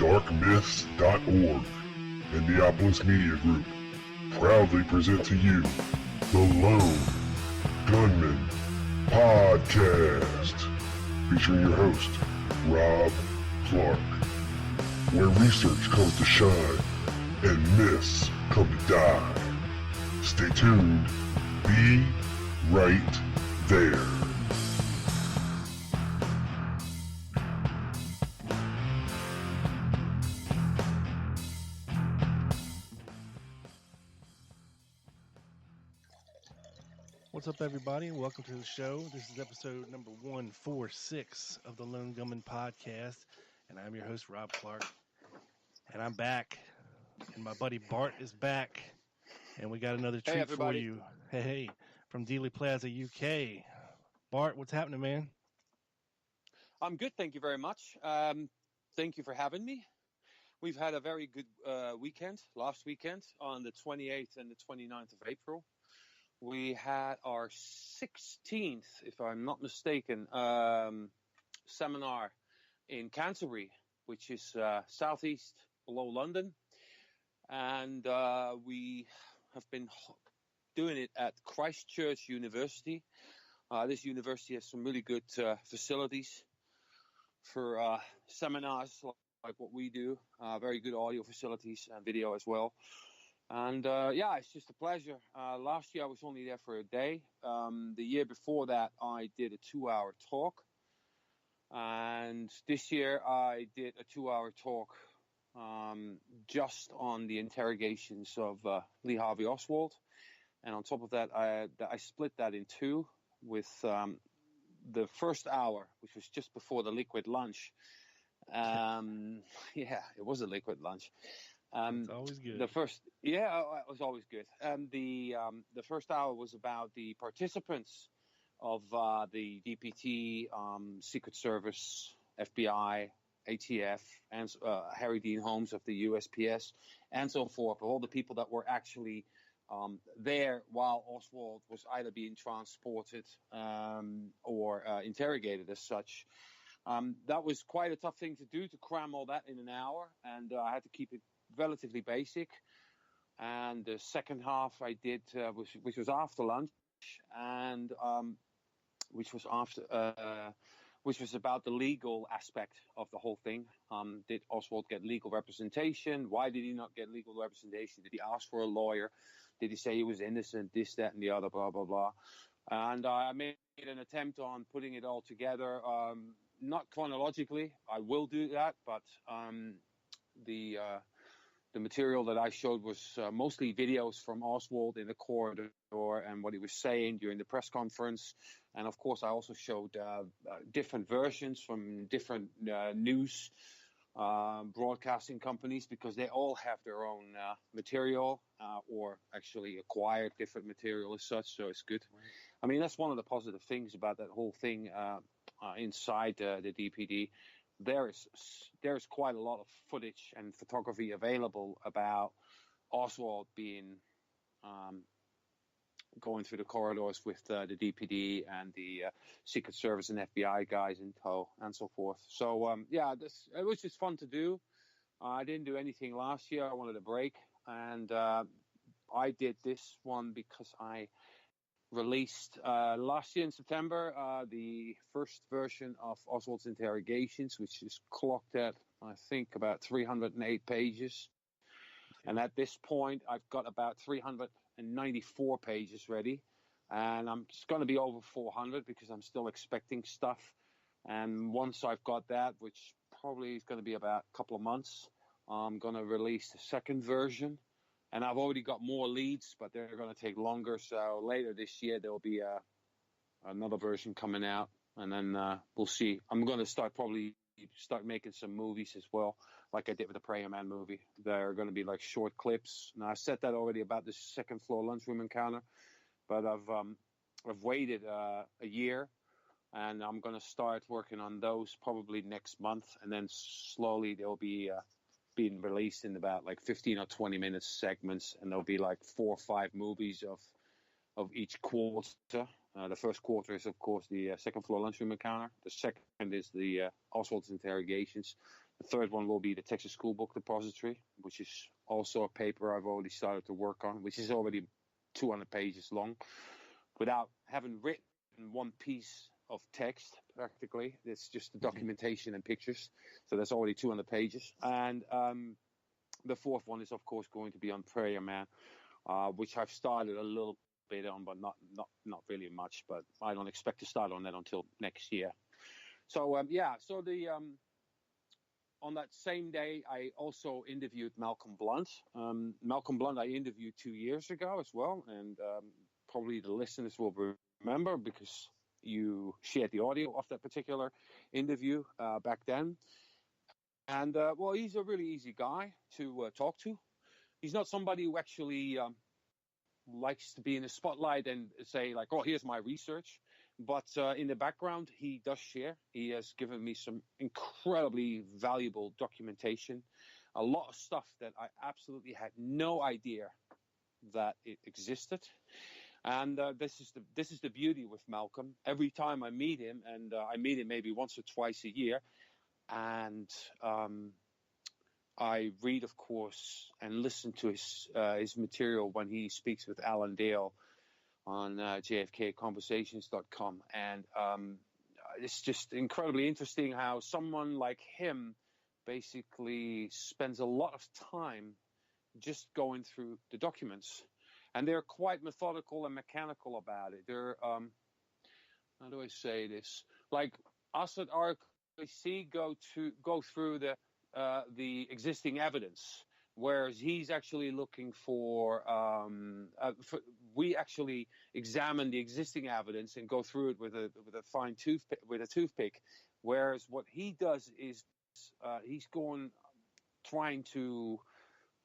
darkmyths.org and Neopolis Media Group proudly present to you the Lone Gunman Podcast, featuring your host, Rob Clark, where research comes to shine and myths come to die. Stay tuned. Be right there. What's up, everybody, and welcome to the show. This is episode number 146 of the Lone Gunman Podcast, and I'm your host, Rob Clark. And I'm back, and my buddy Bart is back, and we got another treat for you. Hey, from Dealey Plaza, UK. Bart, what's happening, man? I'm good, thank you very much. Thank you for having me. We've had a very good weekend, last weekend, on the 28th and the 29th of April. We had our 16th, if I'm not mistaken, seminar in Canterbury, which is southeast below London. And we have been doing it at Christchurch University. This university has some really good facilities for seminars like what we do. Very good audio facilities and video as well. And it's just a pleasure. Last year I was only there for a day. The year before that I did a 2-hour talk. And this year I did a 2-hour talk just on the interrogations of Lee Harvey Oswald. And on top of that, I split that in two with the first hour, which was just before the liquid lunch. It was a liquid lunch. It's always good. It was always good. The first hour was about the participants of the DPT, Secret Service, FBI, ATF, and Harry Dean Holmes of the USPS, and so forth. All the people that were actually there while Oswald was either being transported or interrogated as such. That was quite a tough thing to do, to cram all that in an hour, and I had to keep it relatively basic. And the second half I did, which was after lunch, and which was about the legal aspect of the whole thing. Did Oswald get legal representation? Why did he not get legal representation? Did he ask for a lawyer? Did he say he was innocent? This, that, and the other, blah, blah, blah. And I made an attempt on putting it all together, not chronologically. I will do that, but the material that I showed was mostly videos from Oswald in the corridor and what he was saying during the press conference. And, of course, I also showed different versions from different news broadcasting companies, because they all have their own material or actually acquired different material as such. So it's good. Right. I mean, that's one of the positive things about that whole thing inside the DPD. There's quite a lot of footage and photography available about Oswald being going through the corridors with the DPD and the Secret Service and FBI guys in tow and so forth. So it was just fun to do. I didn't do anything last year. I wanted a break, and I did this one because I released last year in September the first version of Oswald's interrogations, which is clocked at, I think, about 308 pages. And at this point, I've got about 394 pages ready. And I'm just going to be over 400 because I'm still expecting stuff. And once I've got that, which probably is going to be about a couple of months, I'm going to release the second version. And I've already got more leads, but they're going to take longer. So later this year, there'll be another version coming out. And then we'll see. I'm going to start making some movies as well, like I did with the Prayer Man movie. They're going to be like short clips. Now, I said that already about the second floor lunchroom encounter. But I've waited a year. And I'm going to start working on those probably next month. And then slowly they'll be being released in about like 15 or 20 minute segments, and there'll be like 4 or 5 movies of each quarter. The first quarter is, of course, the second floor lunchroom encounter. The second is the Oswald's interrogations. The third one will be the Texas School Book Depository, which is also a paper I've already started to work on, which is already 200 pages long, without having written one piece of text practically. It's just the documentation and pictures. So that's already 200 pages. And the fourth one is, of course, going to be on Prayer Man, which I've started a little bit on, but not really much. But I don't expect to start on that until next year. So so the on that same day, I also interviewed Malcolm Blunt. Malcolm Blunt I interviewed 2 years ago as well, and probably the listeners will remember because you shared the audio of that particular interview back then. And well, he's a really easy guy to talk to. He's not somebody who actually likes to be in the spotlight and say like, oh, here's my research. But in the background, he does share. He has given me some incredibly valuable documentation, a lot of stuff that I absolutely had no idea that it existed. And this is the beauty with Malcolm. Every time I meet him, and I meet him maybe once or twice a year, and I read, of course, and listen to his material when he speaks with Alan Dale on jfkconversations.com. And it's just incredibly interesting how someone like him basically spends a lot of time just going through the documents. And they're quite methodical and mechanical about it. They're, how do I say this? Like us at RKC go through the existing evidence, whereas he's actually looking for we actually examine the existing evidence and go through it with a fine toothpick, whereas what he does is he's trying to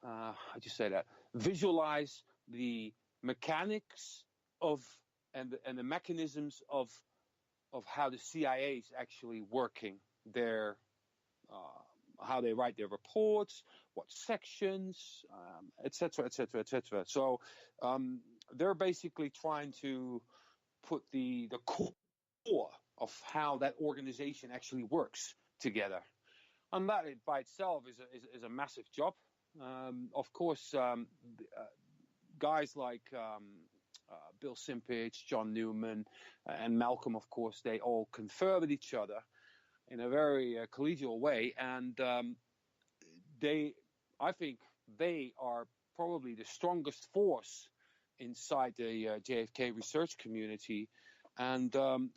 how do you say that, visualize the mechanics of and the mechanisms of how the CIA is actually working their how they write their reports, what sections, et cetera, et cetera, et cetera. So they're basically trying to put the core of how that organization actually works together. And that by itself is a massive job. Of course, guys like Bill Simpich, John Newman, and Malcolm, of course, they all confer with each other in a very collegial way, and I think they are probably the strongest force inside the JFK research community, and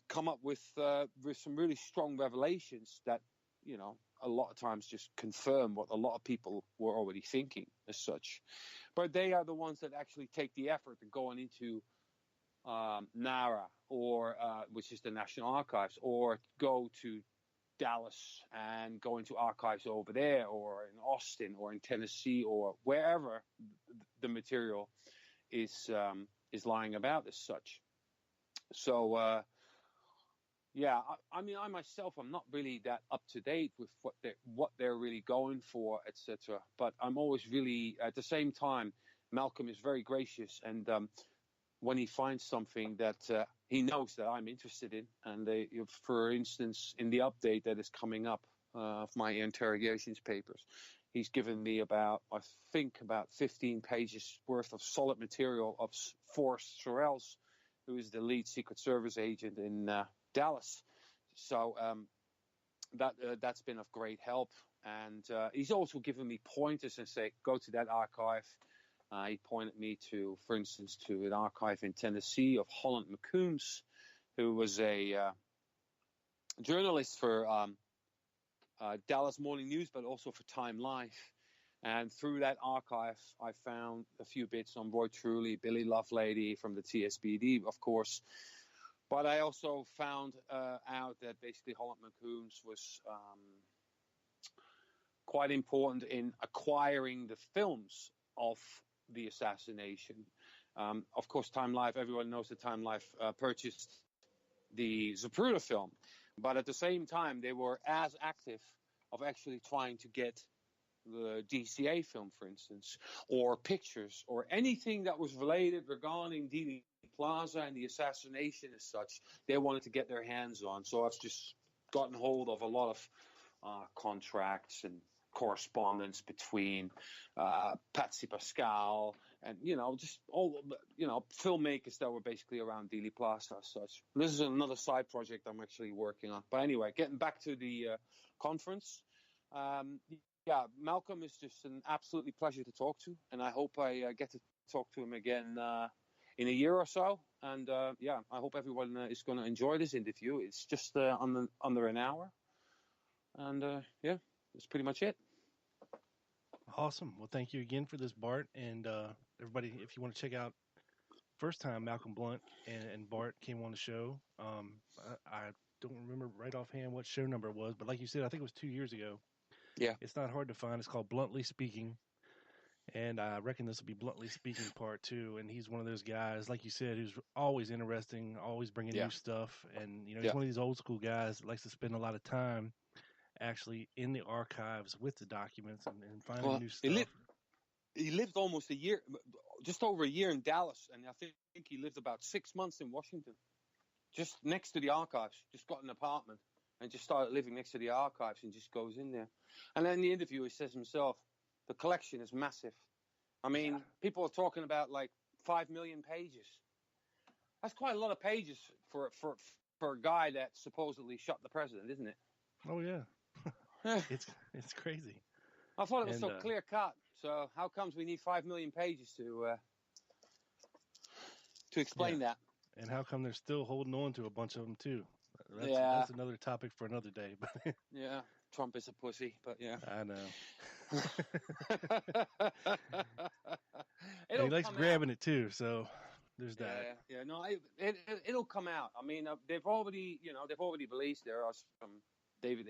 come up with some really strong revelations that, you know, a lot of times just confirm what a lot of people were already thinking as such. But they are the ones that actually take the effort of going into NARA, or which is the National Archives, or go to Dallas and go into archives over there, or in Austin, or in Tennessee, or wherever the material is lying about as such. So yeah, I mean, I myself, I'm not really that up to date with what they're really going for, etc. But I'm always really, at the same time, Malcolm is very gracious, and when he finds something that he knows that I'm interested in, and for instance, in the update that is coming up of my interrogations papers, he's given me about 15 pages worth of solid material of Forrest Sorrells, who is the lead Secret Service agent in Dallas. So that's been of great help. And he's also given me pointers and say, go to that archive. He pointed me to, for instance, to an archive in Tennessee of Holland McCombs, who was a journalist for Dallas Morning News, but also for Time Life. And through that archive, I found a few bits on Roy Truly, Billy Lovelady from the TSBD, of course. But I also found out that basically Holland McCombs was quite important in acquiring the films of the assassination. Of course, Time Life, everyone knows that Time Life purchased the Zapruder film. But at the same time, they were as active of actually trying to get the DCA film, for instance, or pictures, or anything that was related regarding Dealey Plaza and the assassination as such, they wanted to get their hands on. So I've just gotten hold of a lot contracts and correspondence between Patsy Pascal and, just all, filmmakers that were basically around Dealey Plaza as such. This is another side project I'm actually working on. But anyway, getting back to the conference. Malcolm is just an absolutely pleasure to talk to, and I hope I get to talk to him again in a year or so. And I hope everyone is going to enjoy this interview. It's just under an hour, and that's pretty much it. Awesome. Well, thank you again for this, Bart, and everybody. If you want to check out first time Malcolm Blunt and Bart came on the show, I don't remember right offhand what show number it was, but like you said, I think it was 2 years ago. Yeah. It's not hard to find. It's called Bluntly Speaking. And I reckon this will be Bluntly Speaking Part 2. And he's one of those guys, like you said, who's always interesting, always bringing new stuff. And, he's one of these old school guys that likes to spend a lot of time actually in the archives with the documents and finding new stuff. He lived almost a year, just over a year in Dallas. And I think he lived about 6 months in Washington, just next to the archives. Just got an apartment and just started living next to the archives and just goes in there. And then in the interview, he says himself, the collection is massive. I mean, people are talking about like 5 million pages. That's quite a lot of pages for a guy that supposedly shot the president, isn't it? Oh, yeah. It's crazy. I thought it was so clear cut. So how comes we need 5 million pages to explain that? And how come they're still holding on to a bunch of them, too? That's another topic for another day. Yeah, Trump is a pussy, but yeah. I know. And he likes grabbing it too, so there's that. No, it'll come out. I mean, they've already released. There are some David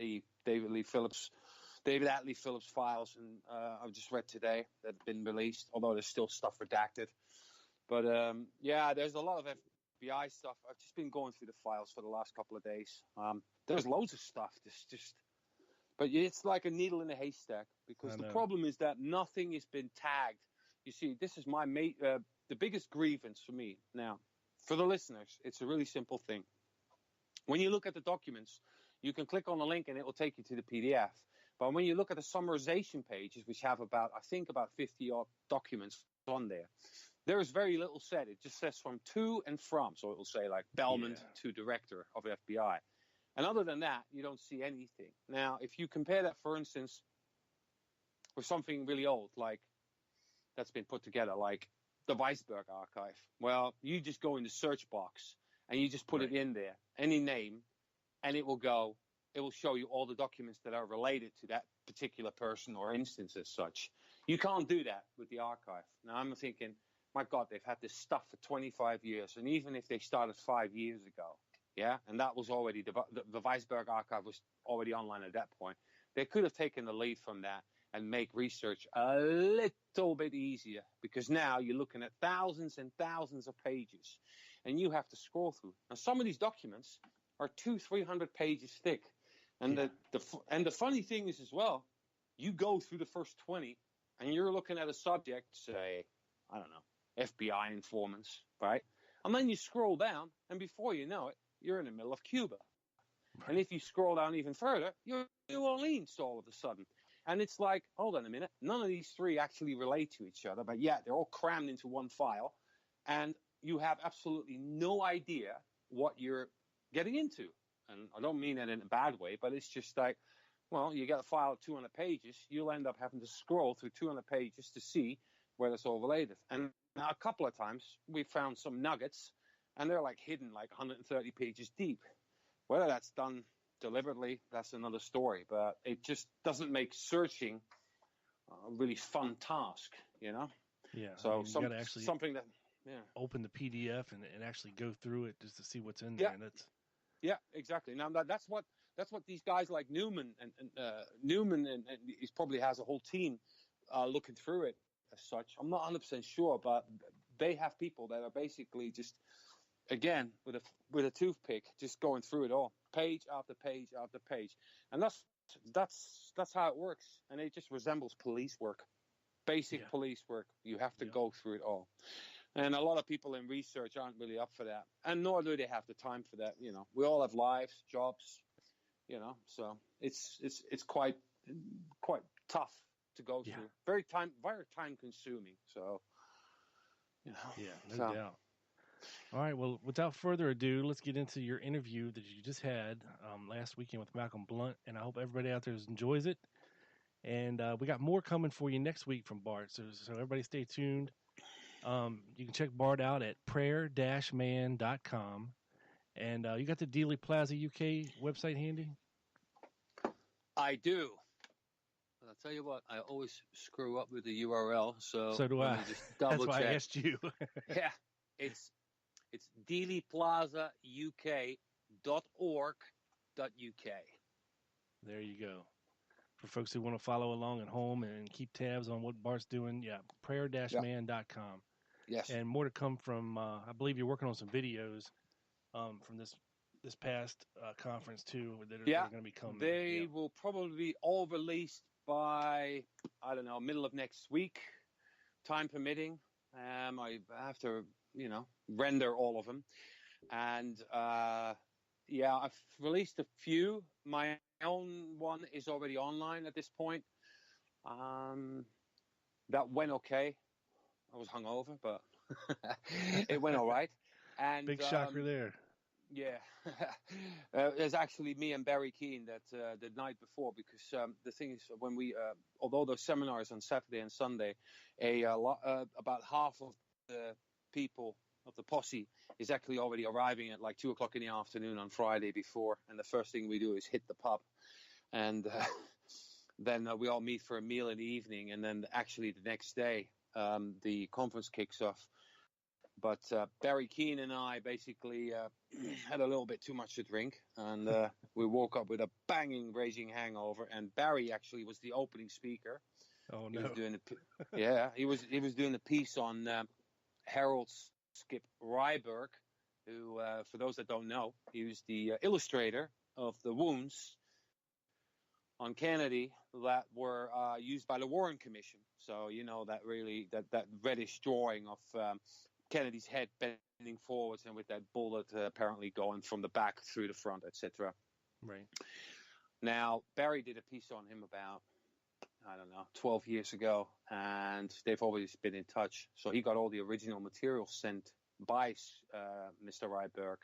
Atlee Phillips files, and I've just read today that have been released. Although there's still stuff redacted, but there's a lot of FBI stuff. I've just been going through the files for the last couple of days. There's loads of stuff. But it's like a needle in a haystack, because the problem is that nothing has been tagged. You see, this is the biggest grievance for me. Now, for the listeners, it's a really simple thing. When you look at the documents, you can click on the link and it will take you to the PDF. But when you look at the summarization pages, which have about 50 odd documents on there, there is very little said. It just says from to and from. So it will say like Belmont to director of FBI. And other than that, you don't see anything. Now, if you compare that, for instance, with something really old, like that's been put together, like the Weisberg archive, well, you just go in the search box and you just put it in there, any name, and it will show you all the documents that are related to that particular person or instance as such. You can't do that with the archive. Now, I'm thinking, my God, they've had this stuff for 25 years. And even if they started 5 years ago, and that was already, the Weisberg archive was already online at that point. They could have taken the lead from that and make research a little bit easier, because now you're looking at thousands and thousands of pages and you have to scroll through. Now, some of these documents are 200-300 pages thick. And the funny thing is as well, you go through the first 20 and you're looking at a subject, say, I don't know, FBI informants, right? And then you scroll down and before you know it, you're in the middle of Cuba. Right. And if you scroll down even further, you're in New Orleans all of a sudden. And it's like, hold on a minute, none of these three actually relate to each other, but they're all crammed into one file, and you have absolutely no idea what you're getting into. And I don't mean that in a bad way, but it's just like, well, you got a file of 200 pages, you'll end up having to scroll through 200 pages to see where it's all related. And now a couple of times we found some nuggets, and they're like hidden like 130 pages deep. Whether that's done deliberately, that's another story, but it just doesn't make searching a really fun task, Yeah. So you got to actually something that, open the PDF and actually go through it just to see what's in there. And that's exactly. Now that's what these guys like Newman and Newman and he probably has a whole team looking through it as such. I'm not 100% sure, but they have people that are basically just, again, with a toothpick, just going through it all, page after page after page, and that's how it works. And it just resembles police work, basic police work. You have to go through it all, and a lot of people in research aren't really up for that, and nor do they have the time for that. We all have lives, jobs, So it's quite tough to go through. Very time consuming. So, no doubt. All right, well, without further ado, let's get into your interview that you just had last weekend with Malcolm Blunt, and I hope everybody out there enjoys it. And we got more coming for you next week from Bart, so everybody stay tuned. You can check Bart out at prayer-man.com. And you got the Dealey Plaza UK website handy? I do. But I'll tell you what, I always screw up with the URL, so do let I. me just double That's why check. I asked you. Yeah, it's dealeyplazauk.org.uk. There you go. For folks who want to follow along at home and keep tabs on what Bart's doing, prayer-man.com. Yes. And more to come from, I believe you're working on some videos from this past conference too that are going to be coming. They will probably be all released by, I don't know, middle of next week, time permitting. I have to, render all of them. And I've released a few. My own one is already online at this point. That went okay. I was hungover, but it went all right. And big shocker there. Yeah, there's actually me and Barry Keane that the night before, because the thing is, when we, although the seminar is on Saturday and Sunday, about half of the people of the posse is actually already arriving at like 2:00 in the afternoon on Friday before, and the first thing we do is hit the pub, and then we all meet for a meal in the evening, and then actually the next day the conference kicks off. But Barry Keane and I basically had a little bit too much to drink, and we woke up with a banging, raging hangover. And Barry actually was the opening speaker. Oh He no! was doing he was doing the piece on Harold Skip Ryberg, who, for those that don't know, he was the illustrator of the wounds on Kennedy that were used by the Warren Commission. So that reddish drawing of Kennedy's head bending forwards and with that bullet apparently going from the back through the front, etc. Right. Now, Barry did a piece on him about, 12 years ago, and they've always been in touch. So he got all the original material sent by Mr. Ryberg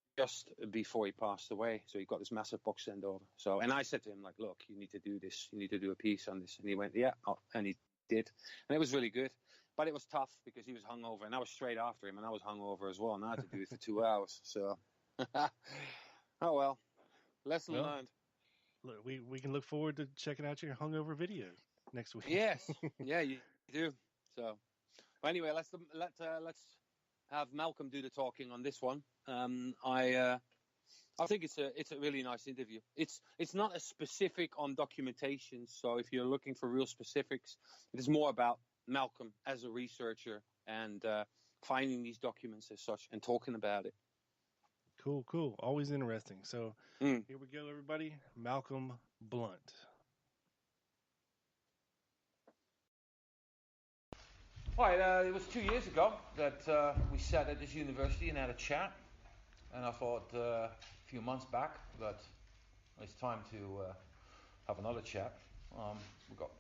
just before he passed away. So he got this massive box sent over. So, and I said to him, like, look, you need to do this. You need to do a piece on this. And he went, yeah, and he did. And it was really good. But it was tough because he was hungover, and I was straight after him, and I was hungover as well, and I had to do it for 2 hours. So, oh well, lesson learned. Look, we can look forward to checking out your hungover video next week. Yes, yeah, you do. So, well, anyway, let's have Malcolm do the talking on this one. I think it's a really nice interview. It's not as specific on documentation. So if you're looking for real specifics, it is more about Malcolm as a researcher and finding these documents as such and talking about it. Cool. Always interesting. So here we go, everybody. Malcolm Blunt. All right, it was 2 years ago that we sat at this university and had a chat. And I thought a few months back that it's time to have another chat. We've got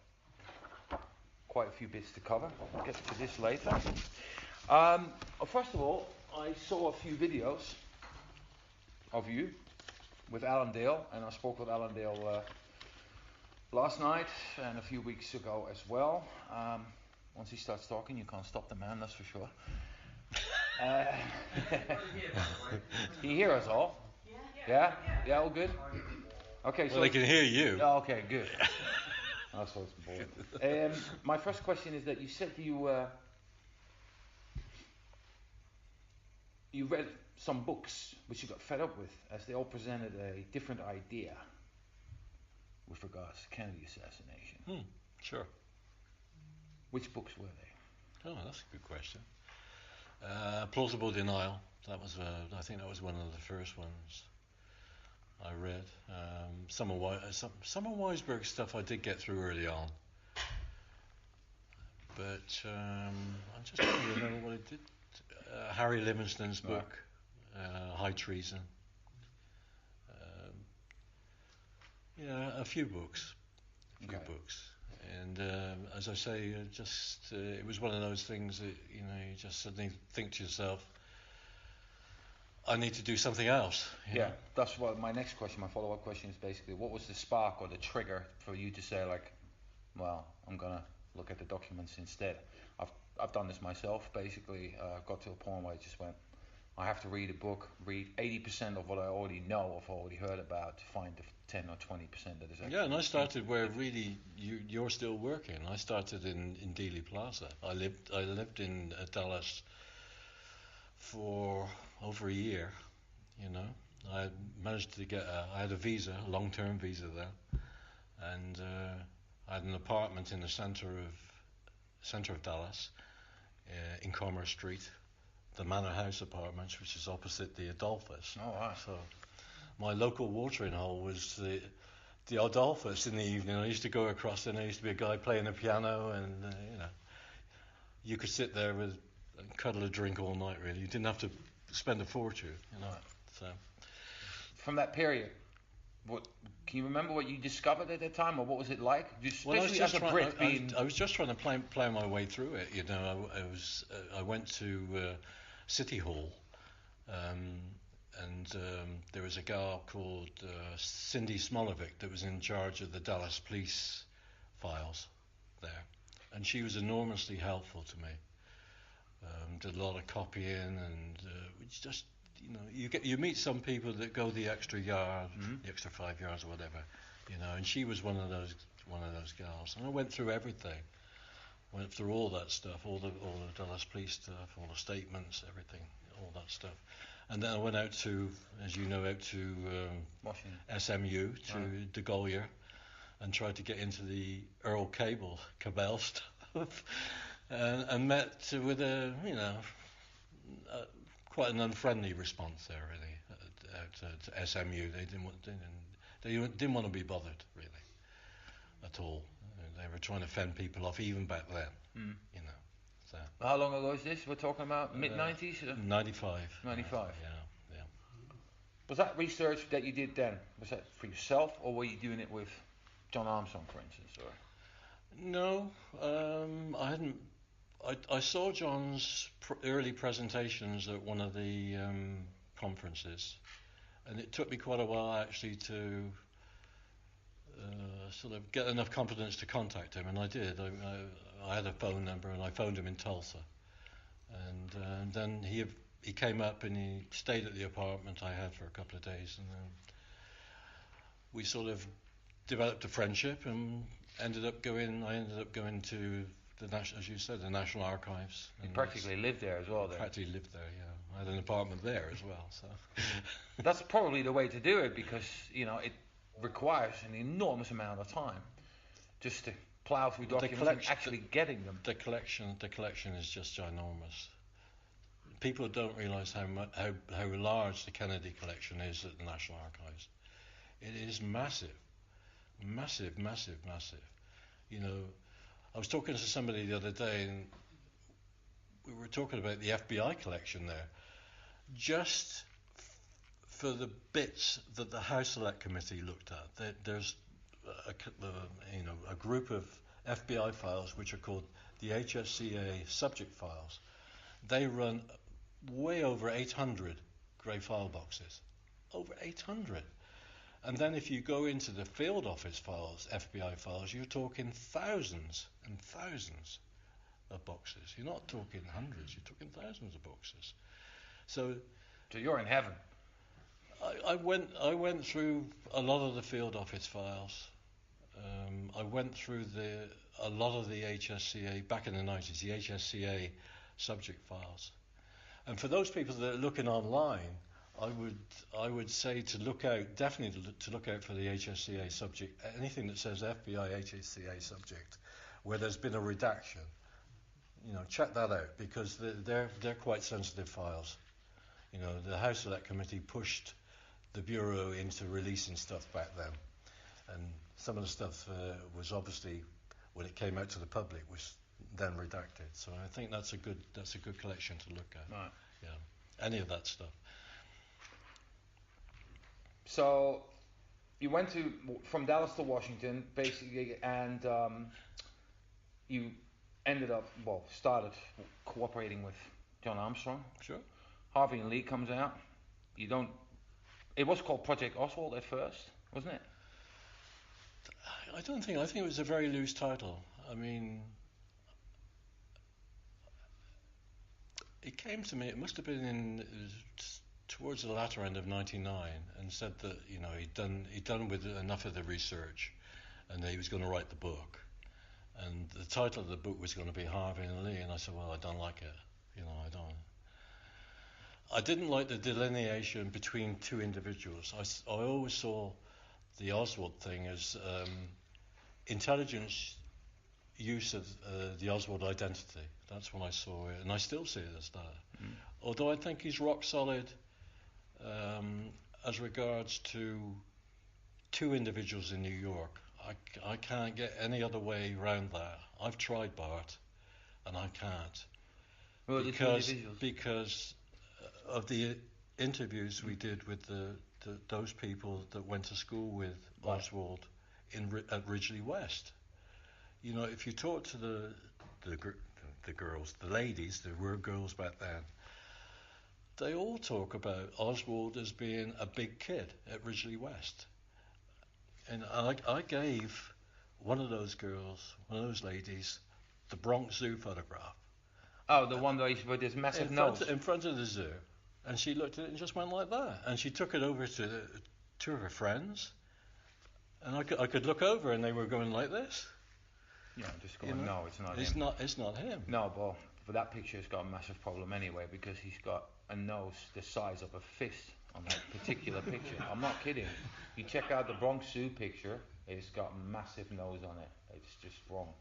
quite a few bits to cover. We'll get to this later. First of all, I saw a few videos of you with Alan Dale, and I spoke with Alan Dale last night and a few weeks ago as well. Once he starts talking, you can't stop the man, that's for sure. Can you hear us all? Yeah, all good? Okay, well, they can hear you. Oh, okay, good. That's what's boring. My first question is that you said you read some books which you got fed up with, as they all presented a different idea with regards to Kennedy assassination. Sure. Which books were they? Oh, that's a good question. Plausible Denial. That was, I think, that was one of the first ones I read. Some of Weisberg's stuff I did get through early on, but I'm just trying to remember what I did. Harry Livingston's book, High Treason. Yeah, a few books. Okay. And as I say, it was one of those things that you just suddenly think to yourself, I need to do something else. you Yeah, know? that's what my next question, my follow-up question is basically, what was the spark or the trigger for you to say like, well, I'm gonna look at the documents instead. I've done this myself. Basically, got to a point where I just went, I have to read a book, read 80% of what I already know, or already heard about, to find the 10 or 20% that is actually. Yeah, and I started where really you're still working. I started in Dealey Plaza. I lived in Dallas for over a year. I managed to get I had a visa, a long-term visa there, and I had an apartment in the center of Dallas, in Commerce Street, the Manor House Apartments, which is opposite the Adolphus. Oh, wow. So my local watering hole was the Adolphus in the evening. I used to go across there, and there used to be a guy playing the piano, and you could sit there and cuddle a drink all night. Really, you didn't have to spend a fortune. Right. So From that period, what can you remember what you discovered at that time, or what was it like? Especially as a Brit being. I was just trying to plow my way through it. I went to City Hall, and there was a girl called Cindy Smolovic that was in charge of the Dallas police files there, and she was enormously helpful to me. Did a lot of copying, and it's just you meet some people that go the extra yard, the extra 5 yards or whatever, and she was one of those girls, and I went through everything. Went through all that stuff, all the Dallas police stuff, all the statements, everything, all that stuff. And then I went out to, as you know, Washington. SMU, to De Gollier, and tried to get into the Earl Cabell stuff, and met with quite an unfriendly response there, really, to SMU. They didn't want to be bothered, really, at all. They were trying to fend people off even back then, So. How long ago is this? We're talking about mid-90s? 95. 95. Yeah. Was that research that you did then, was that for yourself, or were you doing it with John Armstrong, for instance? Or? No, I hadn't. I saw John's early presentations at one of the conferences, and it took me quite a while actually to sort of get enough confidence to contact him, and I did. I had a phone number, and I phoned him in Tulsa, and then he came up and he stayed at the apartment I had for a couple of days, and we sort of developed a friendship, and I ended up going to as you said, the National Archives. You practically lived there as well, then. Practically lived there, yeah. I had an apartment there as well, so. That's probably the way to do it, because it requires an enormous amount of time just to plow through documents and actually getting them. The collection is just ginormous. People don't realise how large the Kennedy collection is at the National Archives. It is massive. Massive. I was talking to somebody the other day, and we were talking about the FBI collection there. Just for the bits that the House Select Committee looked at, there's a group of FBI files which are called the HSCA subject files. They run way over 800 grey file boxes. Over 800. And then if you go into the field office files, FBI files, you're talking thousands and thousands of boxes. You're not talking hundreds, you're talking thousands of boxes. So you're in heaven. I went through a lot of the field office files. I went through a lot of the HSCA, back in the 90s, the HSCA subject files. And for those people that are looking online, I would say definitely to look out for the HSCA subject. Anything that says FBI HSCA subject, where there's been a redaction, check that out, because they're quite sensitive files. The House Select Committee pushed the Bureau into releasing stuff back then, and some of the stuff was obviously, when it came out to the public, was then redacted. So I think that's a good collection to look at. Right. Yeah, any of that stuff. So you went from Dallas to Washington, basically, and you ended up, started cooperating with John Armstrong. Sure. Harvey and Lee comes out. It was called Project Oswald at first, wasn't it? I think it was a very loose title. I mean, it came to me, it must have been towards the latter end of '99, and said that, you know, he'd done with enough of the research and that he was going to write the book. And the title of the book was going to be Harvey and Lee, and I said, well, I don't like it. You know, I didn't like the delineation between two individuals. I always saw the Oswald thing as intelligence use of the Oswald identity. That's when I saw it, and I still see it as that. Mm. Although I think he's rock solid as regards to two individuals in New York. I can't get any other way around that. I've tried, Bart, and I can't. Well, because of the interviews we did with those people that went to school with Oswald at Ridgely West. You know, if you talk to the girls, the ladies, there were girls back then, they all talk about Oswald as being a big kid at Ridgely West. And I gave one of those girls, one of those ladies, the Bronx Zoo photograph. Oh, the one with his massive nose. In front of the zoo. And she looked at it and just went like that. And she took it over to two of her friends. And I could look over and they were going like this. Yeah, just going, no, it's not him. It's not him. No, but that picture's got a massive problem anyway, because he's got a nose the size of a fist on that particular picture. I'm not kidding. You check out the Bronx Zoo picture, it's got a massive nose on it. It's just wrong.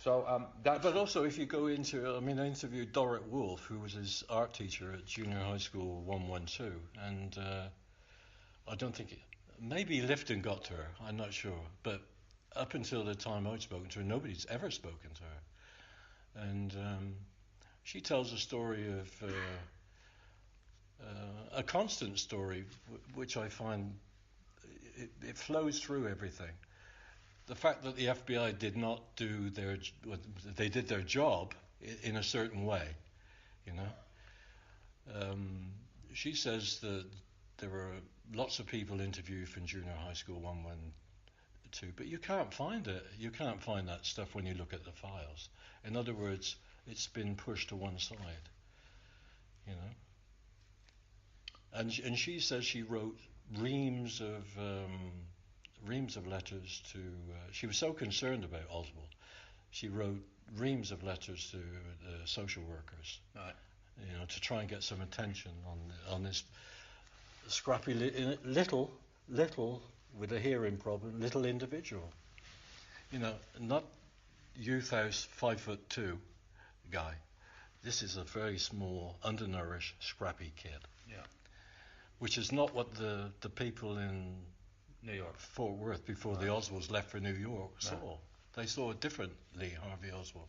So But also, if you go into, I interviewed Dorrit Wolf, who was his art teacher at Junior High School 112, and I don't think maybe Lifton got to her. I'm not sure, but up until the time I'd spoken to her, nobody's ever spoken to her, and she tells a story of a constant story, which I find it flows through everything. The fact that the FBI did not do they did their job in a certain way, you know. She says that there were lots of people interviewed from Junior High School 112, but you can't find it. You can't find that stuff when you look at the files. In other words, it's been pushed to one side, you know. And she says she wrote reams of letters to. She was so concerned about Oswald. She wrote reams of letters to the social workers, right, you know, to try and get some attention on this scrappy little with a hearing problem, little individual. You know, not youth house 5'2" guy. This is a very small, undernourished, scrappy kid. Yeah. Which is not what the people in New York, Fort Worth, before the Oswalds left for New York, saw. No. They saw a different Lee Harvey Oswald,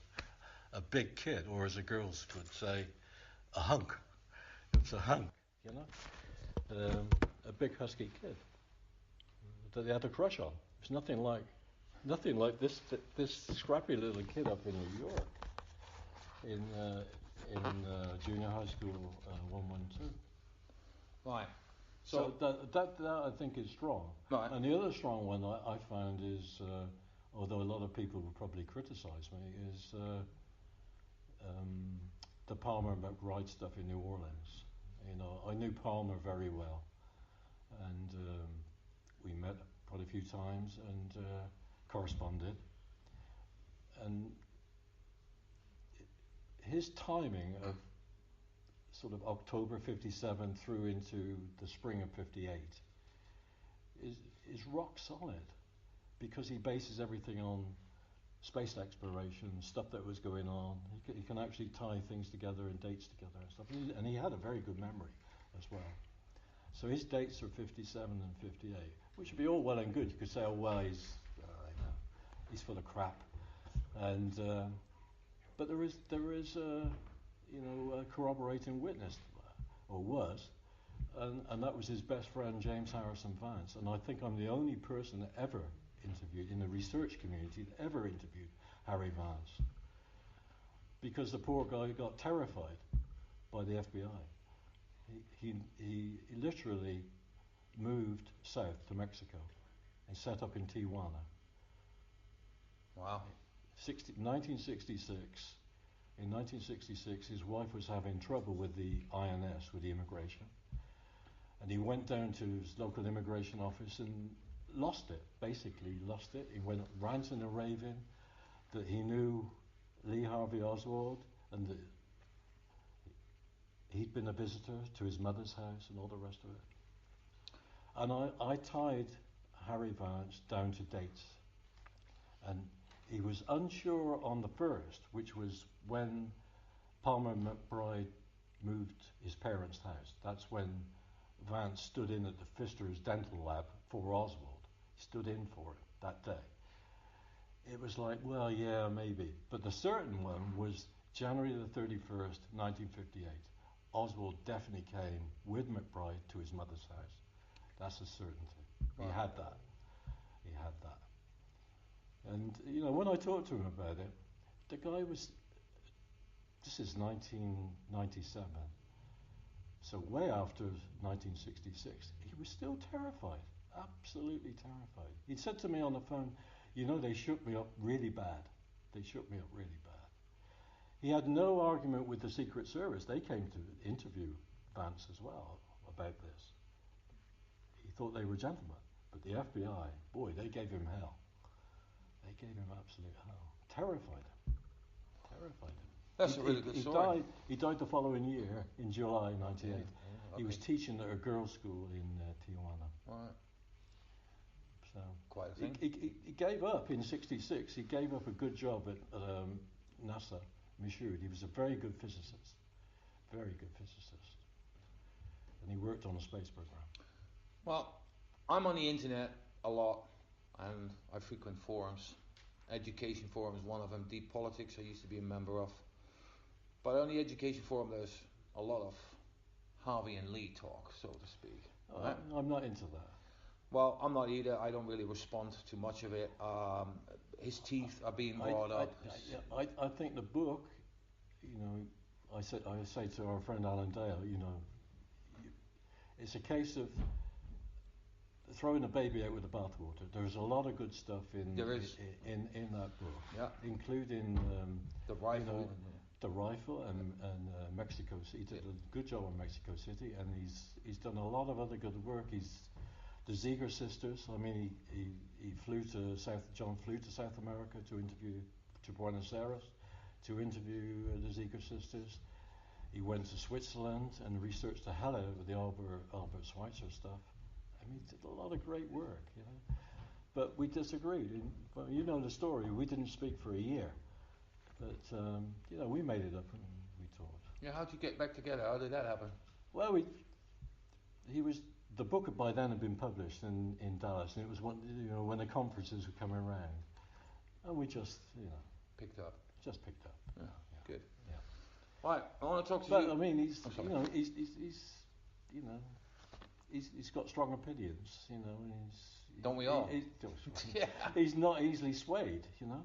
a big kid, or as the girls would say, a hunk. It's a hunk, you know, a big husky kid that they had a crush on. It's nothing like this scrappy little kid up in New York, in Junior High School 112. Right. So that I think is strong. Right. And the other strong one I found is, although a lot of people would probably criticise me, is the Palmer McBride stuff in New Orleans. You know, I knew Palmer very well, and we met quite a few times and corresponded. And his timing of sort of October 57 through into the spring of 58 is rock solid, because he bases everything on space exploration, stuff that was going on. He can actually tie things together and dates together and stuff. And he had a very good memory as well. So his dates are 57 and 58, which would be all well and good. You could say, oh well, he's full of crap, and but there is a corroborating witness, or was, and that was his best friend, James Harrison Vance. And I think I'm the only person that ever interviewed, in the research community, that ever interviewed Harry Vance. Because the poor guy got terrified by the FBI. He literally moved south to Mexico and set up in Tijuana. Wow. 1966. In 1966, his wife was having trouble with the INS, with the immigration. And he went down to his local immigration office and lost it, basically lost it. He went ranting and raving that he knew Lee Harvey Oswald and that he'd been a visitor to his mother's house and all the rest of it. And I tied Harry Vance down to dates. And he was unsure on the first, which was when Palmer McBride moved his parents' house. That's when Vance stood in at the Pfister's dental lab for Oswald. He stood in for it that day. It was like, well, yeah, maybe. But the certain one was January the 31st, 1958. Oswald definitely came with McBride to his mother's house. That's a certainty. He had that. He had that. And, you know, when I talked to him about it, the guy was, this is 1997, so way after 1966, he was still terrified, absolutely terrified. He'd said to me on the phone, you know, they shook me up really bad. They shook me up really bad. He had no argument with the Secret Service. They came to interview Vance as well about this. He thought they were gentlemen, but the FBI, boy, they gave him hell. They gave him absolute hell. Terrified him. Terrified him. That's a really good story. He died the following year, in July 98. Okay. He was teaching at a girls' school in Tijuana. Right. So quite a thing. He gave up in 66. He gave up a good job at NASA, Michoud. He was a very good physicist. Very good physicist. And he worked on a space program. Well, I'm on the internet a lot, and I frequent forums. Education forum is one of them. Deep Politics I used to be a member of. But on the education forum there's a lot of Harvey and Lee talk, so to speak. Right? I'm not into that. Well, I'm not either. I don't really respond to much of it. His teeth are being brought up. I think the book, you know, I say to our friend Alan Dale, you know, it's a case of throwing the baby out with the bathwater. There's a lot of good stuff in that book, yeah, including the rifle, you know, the rifle and Mexico City. He did a good job on Mexico City, and he's done a lot of other good work. The Ziegler sisters. I mean, he flew to John flew to South America to interview, to Buenos Aires to interview the Ziegler sisters. He went to Switzerland and researched the hell out of the Albert Schweitzer stuff. I mean, he did a lot of great work, you know. But we disagreed. Well, you know the story. We didn't speak for a year. But, you know, we made it up and we talked. Yeah, how'd you get back together? How did that happen? Well, the book by then had been published in Dallas, and it was when the conferences were coming around. And we just, you know. Picked up. Just picked up. Yeah, yeah. Good. Yeah. Right, I want to talk to but, you. I mean, he's got strong opinions, you know. Don't we all? Yeah. He's not easily swayed, you know.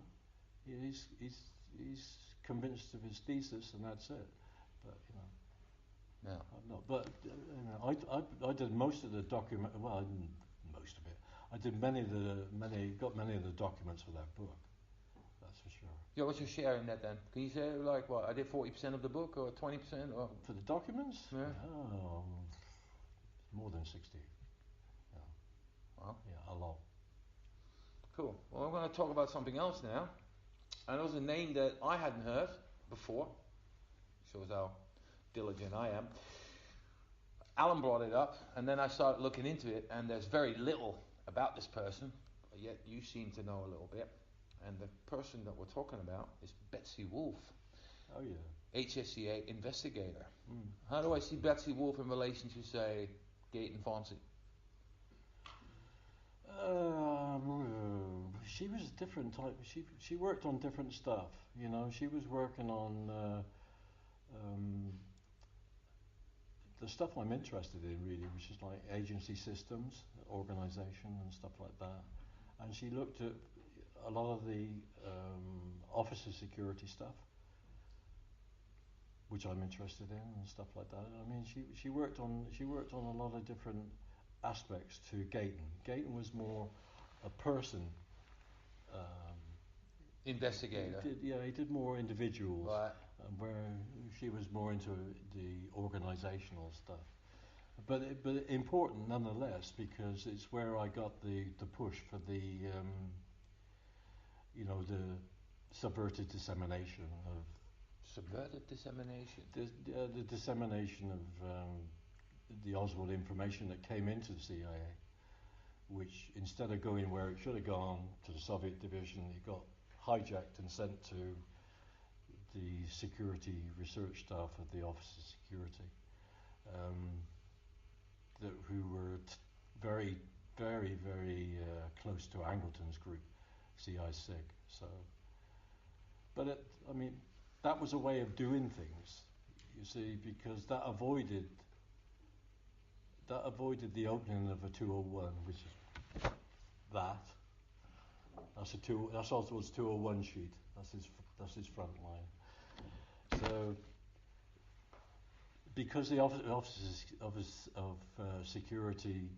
He's convinced of his thesis, and that's it. But you know, yeah. I'm not. But you know, I did most of the document. Well, I didn't most of it. I did many of the documents for that book. That's for sure. Yeah, what's your share in that then? Can you say like what? I did 40% of the book, or 20%, or for the documents? Yeah. Oh, more than 60. Yeah. Wow. Yeah, a lot. Cool. Well, I'm going to talk about something else now. And it was a name that I hadn't heard before. Shows how diligent I am. Alan brought it up, and then I started looking into it, and there's very little about this person, but yet you seem to know a little bit. And the person that we're talking about is Betsy Wolfe. Oh yeah. HSCA investigator. How do I see Betsy Wolfe in relation to, say, Gate and Fonzie? She was a different type. She worked on different stuff. You know, she was working on the stuff I'm interested in really, which is like agency systems, organisation, and stuff like that. And she looked at a lot of the officer security stuff, which I'm interested in, and stuff like that. I mean, she worked on a lot of different aspects to Gayton. Gayton was more a person. Investigator. He did more individuals, Right. where she was more into the organisational stuff. But important nonetheless, because it's where I got the push for the the subverted dissemination of Subverted dissemination. the dissemination of the Oswald information that came into the CIA, which instead of going where it should have gone to the Soviet division, it got hijacked and sent to the security research staff of the Office of Security, who were very, very, very close to Angleton's group, CI-SIG. So, but that was a way of doing things, you see, because that avoided the opening of a 201, which is that. That's Oswald's 201 sheet. That's his front line. So, because the Office of Security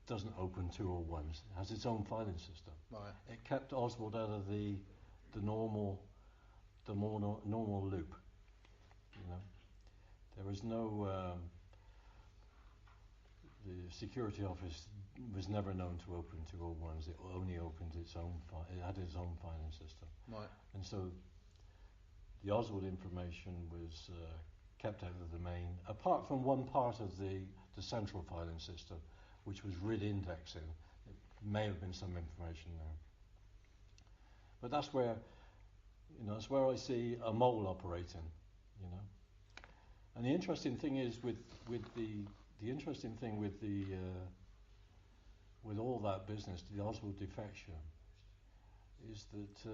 doesn't open 201s, it has its own filing system. Right. It kept Oswald out of the normal loop. There was no. The security office was never known to open 201s. It only opened its own. It had its own filing system. Right. And so the Oswald information was kept out of the main, apart from one part of the central filing system, which was RID indexing. It may have been some information there. But that's where I see a mole operating, And the interesting thing is with all that business, the Oswald defection, is that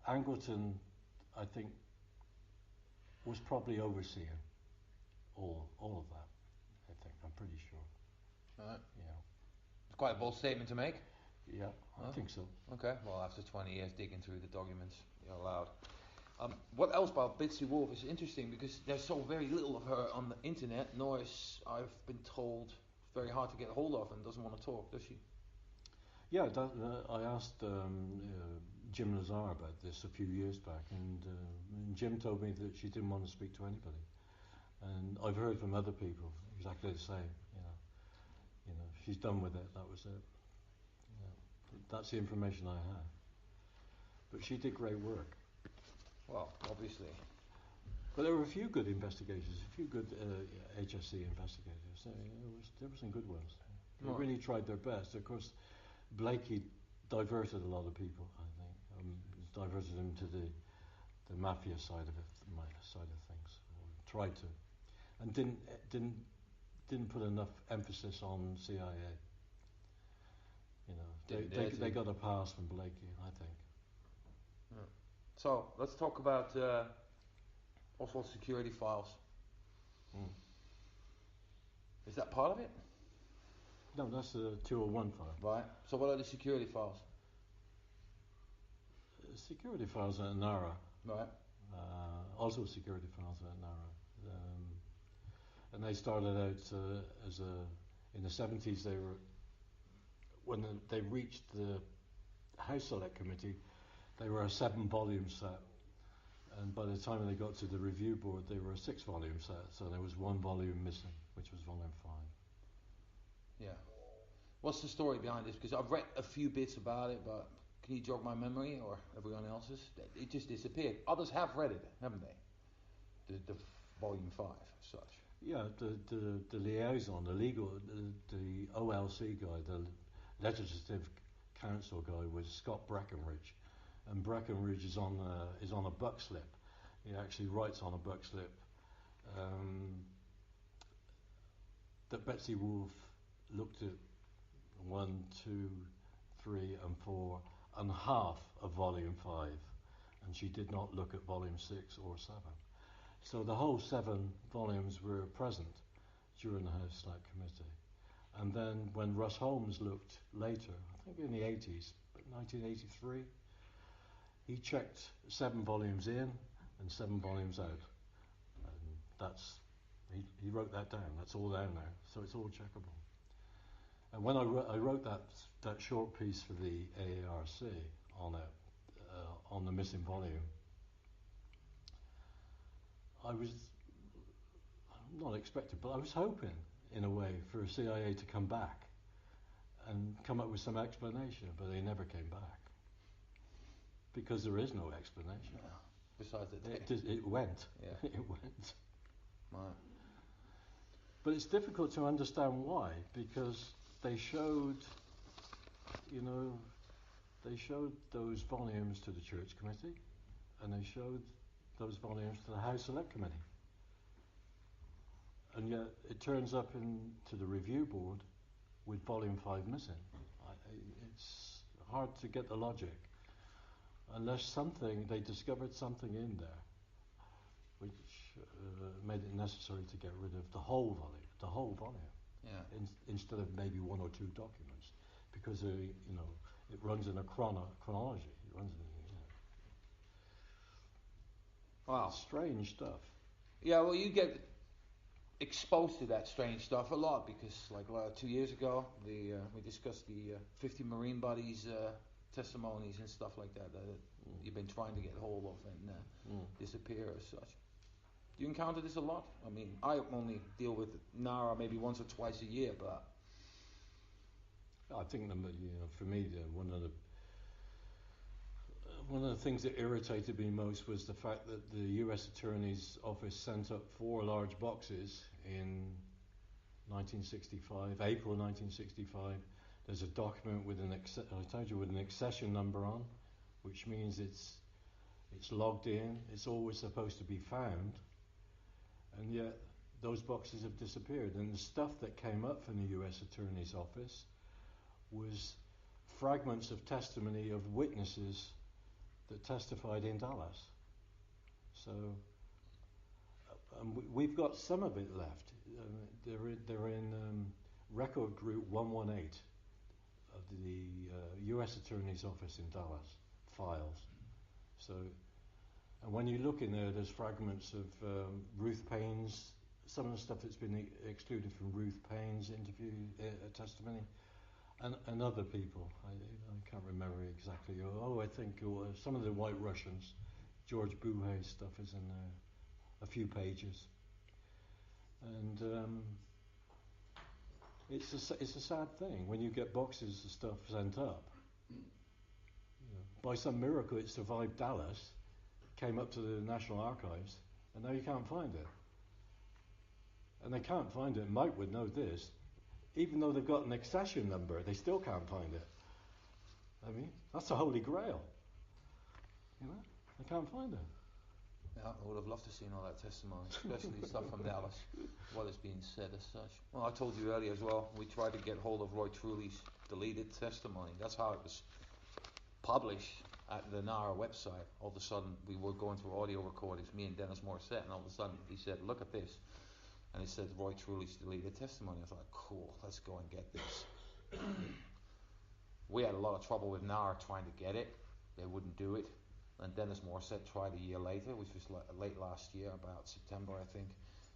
Angleton, I think, was probably overseeing all of that. I think I'm pretty sure. Right. Yeah. It's quite a bold statement to make. Yeah, I think so. Okay. Well, after 20 years digging through the documents, you're allowed. What else about Bitsy Wolf is interesting because there's so very little of her on the internet. Nor is, I've been told, very hard to get hold of and doesn't want to talk, does she? Yeah, I asked Jim Lazar about this a few years back, and Jim told me that she didn't want to speak to anybody. And I've heard from other people exactly the same. She's done with it. That was it. That's the information I have. But she did great work. Well, obviously. But there were a few good investigators, a few good HSC investigators. There were some good ones. They really tried their best. Of course, Blakey diverted a lot of people, I think. Diverted them to the mafia side of things, or tried to, and didn't put enough emphasis on CIA. They got a pass from Blakey, I think. Yeah. So let's talk about Oswald security files. Is that part of it? No, that's the 201 file. Right. So what are the security files? Security files at NARA. Right. Also security files at NARA. And they started out in the 70s. When they reached the House Select Committee, they were a 7-volume set. And by the time they got to the review board, they were a 6-volume set. So there was 1 volume missing, which was volume 5. Yeah. What's the story behind this? Because I've read a few bits about it, but can you jog my memory or everyone else's? It just disappeared. Others have read it, haven't they? The volume 5 as such. Yeah, the liaison, the OLC guy, the Legislative Council guy was Scott Breckenridge, and Breckenridge is on a buck slip. He actually writes on a buck slip that Betsy Wolf looked at 1, 2, 3, and 4, and half of volume 5, and she did not look at volume 6 or 7. So the whole 7 volumes were present during the House Select Committee. And then when Russ Holmes looked later, I think in the 80s, 1983, he checked 7 volumes in and 7 volumes out. And he wrote that down. That's all down there. So it's all checkable. And when I wrote that short piece for the AARC on the missing volume, I was not expected, but I was hoping, in a way, for CIA to come back and come up with some explanation, but they never came back. Because there is no explanation. Yeah. Besides It went. Yeah. It went. Right. But it's difficult to understand why, because they showed those volumes to the Church Committee, and they showed those volumes to the House Select Committee. And yet it turns up to the review board with volume 5 missing. It's hard to get the logic, unless they discovered something in there which made it necessary to get rid of the whole volume. Yeah. Instead of maybe 1 or 2 documents, because it runs in a chronology. It runs in, Wow. strange stuff. Yeah, well, you get exposed to that strange stuff a lot because, like 2 years ago, we discussed the 50 Marine buddies' testimonies and stuff like that you've been trying to get hold of and disappear as such. Do you encounter this a lot? I mean, I only deal with NARA maybe once or twice a year, but I think for me, one of the things that irritated me most was the fact that the U.S. Attorney's Office sent up 4 large boxes in 1965, April 1965. There's a document with an accession number on, which means it's logged in. It's always supposed to be found, and yet those boxes have disappeared. And the stuff that came up from the U.S. Attorney's Office was fragments of testimony of witnesses that testified in Dallas. So we've got some of it left. They're in record group 118 of the U.S. Attorney's Office in Dallas files. So, and when you look in there, there's fragments of Ruth Payne's, some of the stuff that's been excluded from Ruth Payne's interview testimony. And other people, I can't remember exactly. I think some of the White Russians, George Buhe's stuff is in there, a few pages. And it's a sad thing when you get boxes of stuff sent up. By some miracle, it survived Dallas, came up to the National Archives, and now you can't find it. And they can't find it. Mike would know this. Even though they've got an accession number, they still can't find it. I mean, that's the Holy Grail. They can't find it. yeah, I would have loved to seen all that testimony, especially stuff from Dallas, what is being said as such. Well, I told you earlier as well, we tried to get hold of Roy Truly's deleted testimony. That's how it was published at the NARA website. All of a sudden, we were going through audio recordings, me and Dennis Morissette, and all of a sudden he said, look at this. And it said Roy Truly's deleted testimony. I was like, cool, let's go and get this. We had a lot of trouble with NAR trying to get it. They wouldn't do it. And Dennis Morissette tried a year later, which was late last year, about September, I think.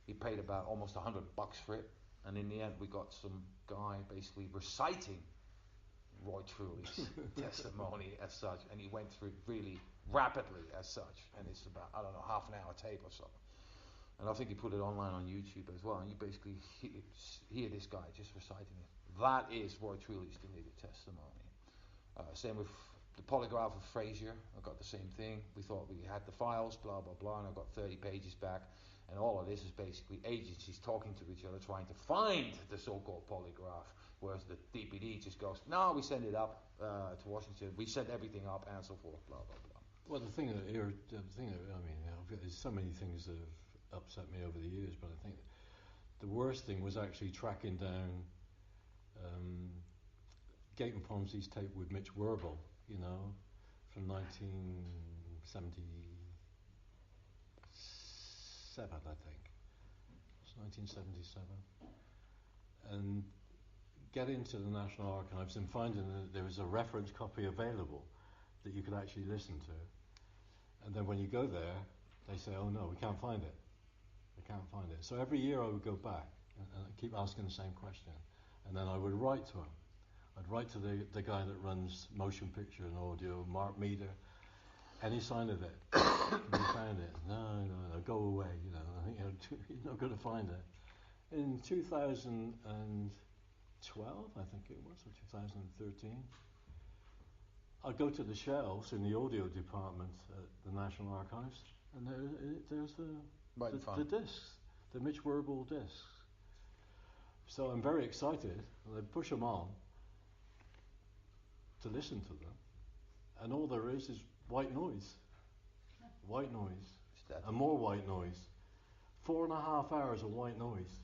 He paid about almost $100 for it. And in the end, we got some guy basically reciting Roy Truly's testimony as such. And he went through it really rapidly as such. And it's about, I don't know, half an hour tape or something. And I think he put it online on YouTube as well. And you basically hear this guy just reciting it. That is Roy Truly's deleted testimony. Same with the polygraph of Frazier. I got the same thing. We thought we had the files, blah, blah, blah. And I got 30 pages back. And all of this is basically agencies talking to each other, trying to find the so-called polygraph. Whereas the DPD just goes, no, we send it up to Washington. We send everything up and so forth, blah, blah, blah. Well, there's so many things that have upset me over the years, but I think the worst thing was actually tracking down Gate and Ponzi's tape with Mitch Werble, from 1976 1977, I think. It's 1977. And getting to the National Archives and finding that there was a reference copy available that you could actually listen to. And then when you go there, they say, oh no, we can't find it. We can't find it. So every year I would go back and keep asking the same question. And then I would write to him. I'd write to the guy that runs motion picture and audio, Mark Meader. Any sign of it? We found it. No, go away. I think you're not going to find it. In 2012, I think it was, or 2013, I go to the shelves in the audio department at the National Archives, and there's the discs, the Mitch Werble discs. So I'm very excited, and I push them on to listen to them, and all there is white noise, and more white noise. 4.5 hours of white noise.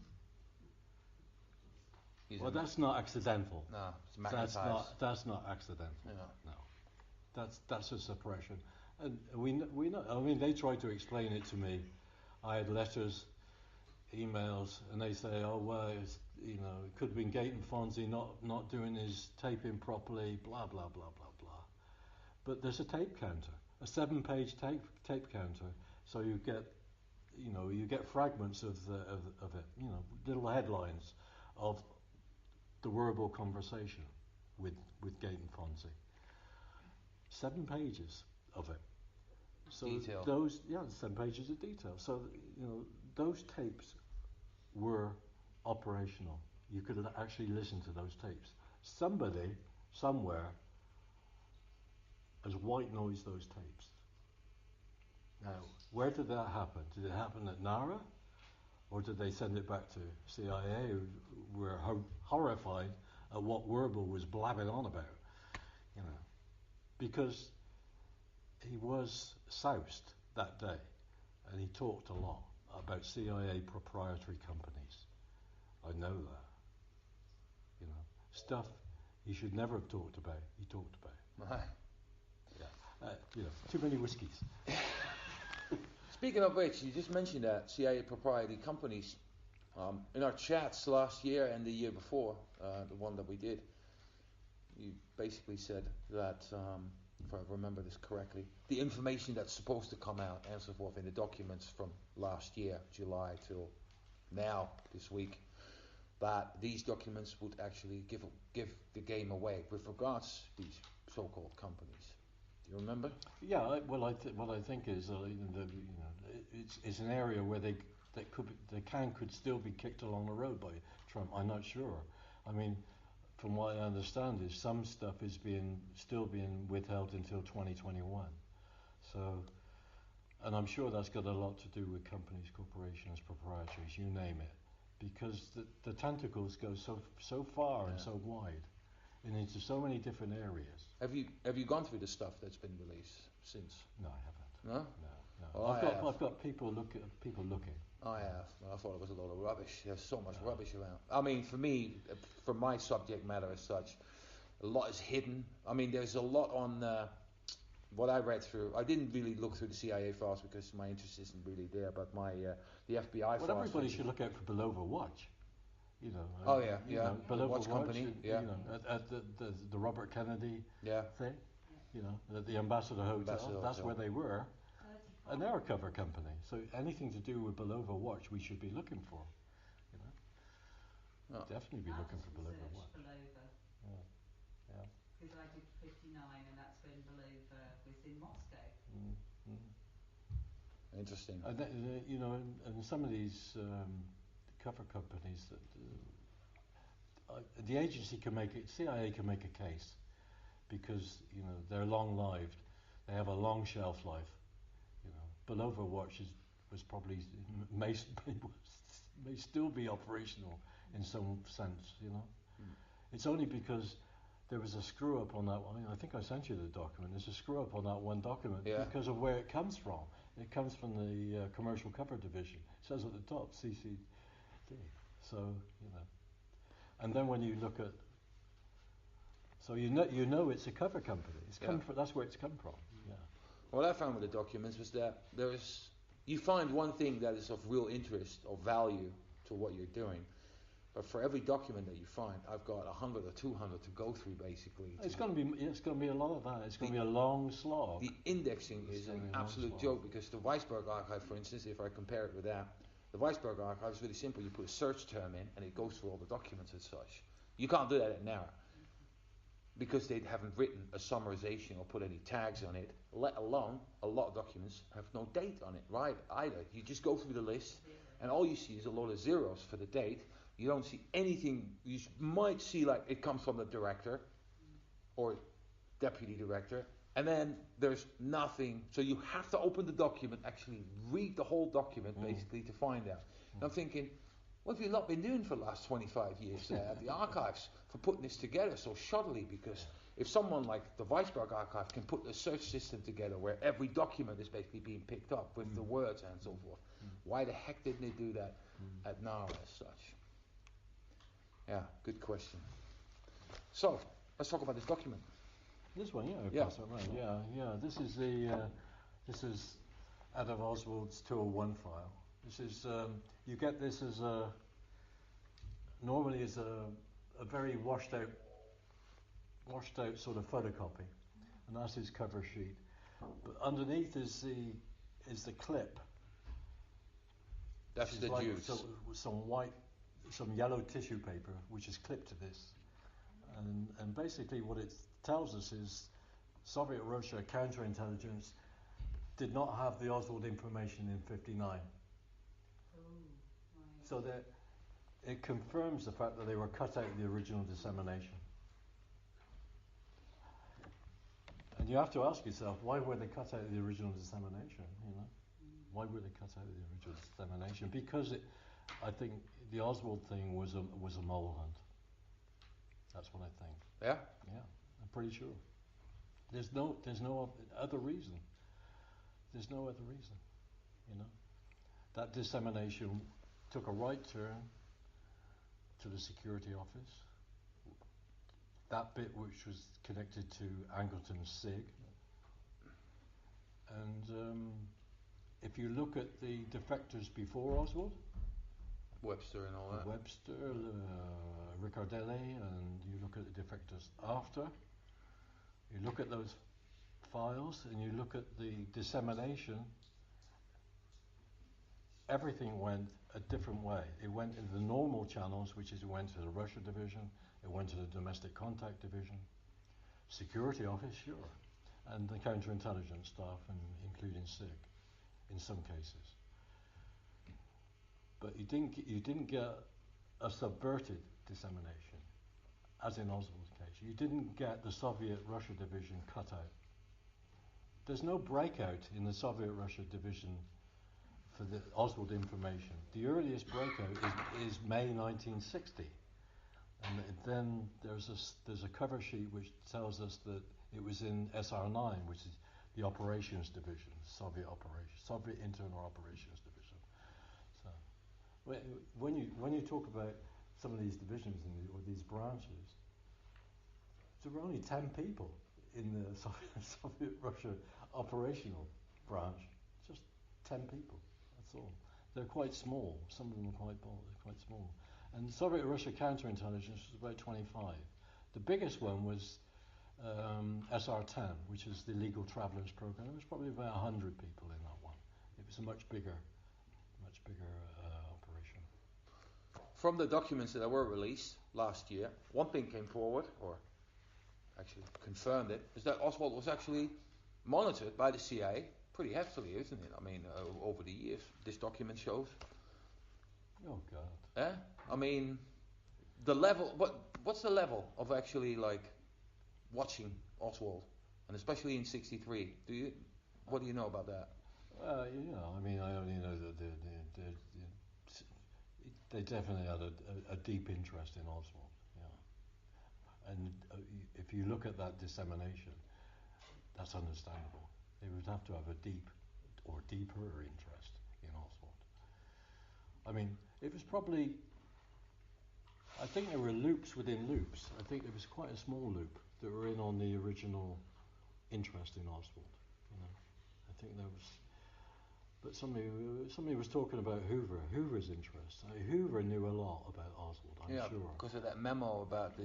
Well, that's not accidental. No, it's magnetized. That's not accidental. Yeah. No, that's a suppression, and we know. I mean, they tried to explain it to me. I had letters, emails, and they say, oh well, it could have been Gaten Fonzie not doing his taping properly, blah blah blah blah blah. But there's a tape counter, a 7-page tape counter, so you get fragments of it, little headlines of the verbal conversation with Gaten Fonzie. 7 pages of it. So detail. 7 pages of detail. So those tapes were operational. You could actually listen to those tapes. Somebody somewhere has white noised those tapes. Now, where did that happen? Did it happen at NARA? Or did they send it back to CIA, who were horrified at what Werble was blabbing on about? Because he was soused that day, and he talked a lot about CIA proprietary companies. I know that. Stuff he should never have talked about, he talked about. Right. Yeah. Too many whiskies. Speaking of which, you just mentioned that CIA proprietary companies. In our chats last year and the year before, the one that we did, you basically said that, if I remember this correctly, the information that's supposed to come out and so forth in the documents from last year, July till now, this week, that these documents would actually give the game away with regards to these so-called companies. Do you remember? Yeah, what I think is it's an area where the can could still be kicked along the road by Trump. I'm not sure. I mean, from what I understand, is some stuff is still being withheld until 2021. So, and I'm sure that's got a lot to do with companies, corporations, proprietaries, you name it, because the tentacles go so far and so wide, and into so many different areas. Have you gone through the stuff that's been released since? No, I haven't. No? No. Well, I've got people looking. I have. Well, I thought it was a lot of rubbish. There's so much rubbish around. I mean, for me, for my subject matter as such, a lot is hidden. I mean, there's a lot on what I read through. I didn't really look through the CIA files because my interest isn't really there. But the FBI files. Well, everybody should look out for Below the Watch. Below Watch company. At the Robert Kennedy thing. At the Ambassador Hotel. That's where they were. And they're a cover company, so anything to do with Below the Watch, we should be looking for. Definitely be looking for Below the Watch. Yeah. Because I did 59, and that's when Belova was in Moscow. Interesting. And and some of these cover companies that the agency can make it, CIA can make a case because they're long-lived, they have a long shelf life. Belova Watch was probably may still be operational in some sense. It's only because there was a screw up on that one. I think I sent you the document. There's a screw up on that one document because of where it comes from. It comes from the commercial cover division. It says at the top CCD. So and then when you look at, so it's a cover company. That's where it's come from. Yeah. What I found with the documents was that there is you find one thing that is of real interest or value to what you're doing. But for every document that you find, I've got 100 or 200 to go through, basically. It's going to be a lot of that. It's going to be a long slog. The indexing is an absolute joke, because the Weisberg archive, for instance, if I compare it with that, the Weisberg archive is really simple. You put a search term in, and it goes through all the documents and such. You can't do that at NARA, because they haven't written a summarization or put any tags on it, let alone a lot of documents have no date on it, right? Either. You just go through the list, and all you see is a lot of zeros for the date. You don't see anything. You might see like it comes from the director or deputy director, and then there's nothing. So you have to open the document, actually read the whole document basically to find out. And I'm thinking, what have you lot been doing for the last 25 years at the archives for putting this together so shoddily? Because if someone like the Weisberg archive can put a search system together where every document is basically being picked up with the words and so forth, why the heck didn't they do that at NARA as such? Yeah, good question. So, let's talk about this document. This one, Yeah. pass it around. Yeah. This is out of Oswald's 201 file. This is you get this as normally as a very washed out sort of photocopy, and that's his cover sheet. But underneath is the clip. That's the like juice. Some yellow tissue paper which is clipped to this, and basically what it tells us is Soviet Russia counterintelligence did not have the Oswald information in '59. Right. So that it confirms the fact that they were cut out of the original dissemination. And you have to ask yourself, why were they cut out of the original dissemination? Why were they cut out of the original dissemination? Because I think the Oswald thing was a mole hunt. That's what I think. Yeah? Yeah, I'm pretty sure. There's no other reason. There's no other reason. That dissemination took a right turn to the security office. That bit which was connected to Angleton's SIG. And if you look at the defectors before Oswald, Webster and all that. Webster, Riccardelli, and you look at the defectors after, you look at those files and you look at the dissemination, everything went a different way. It went into the normal channels, which is it went to the Russia division, it went to the domestic contact division, security office, sure, and the counterintelligence staff, and including SIG in some cases. But you didn't get a subverted dissemination, as in Oswald's case. You didn't get the Soviet Russia division cut out. There's no breakout in the Soviet Russia division for the Oswald information. The earliest breakout is May 1960, and then there's a cover sheet which tells us that it was in SR9, which is the operations division, Soviet internal operations division. So when you talk about some of these divisions or these branches, there were only 10 people in the Soviet Russia operational branch, just 10 people. That's all. They're quite small. Some of them are quite small. And Soviet Russia counterintelligence was about 25. The biggest one was SR10, which is the Legal Travelers Program. There was probably about 100 people in that one. It was a much bigger operation. From the documents that were released last year, one thing came forward, or actually confirmed it, is that Oswald was actually monitored by the CIA pretty heavily, isn't it? I mean, over the years, this document shows. Oh God. Yeah? I mean, the level. What's the level of actually like watching Oswald, and especially in '63? What do you know about that? I mean, I only know that they definitely had a deep interest in Oswald. Yeah. And if you look at that dissemination, that's understandable. They would have to have a deep or deeper interest in Oswald. I mean, it was probably, I think there were loops within loops. I think there was quite a small loop that were in on the original interest in Oswald. I think there was, but somebody was talking about Hoover's interest. Hoover knew a lot about Oswald, I'm sure. Because of that memo about the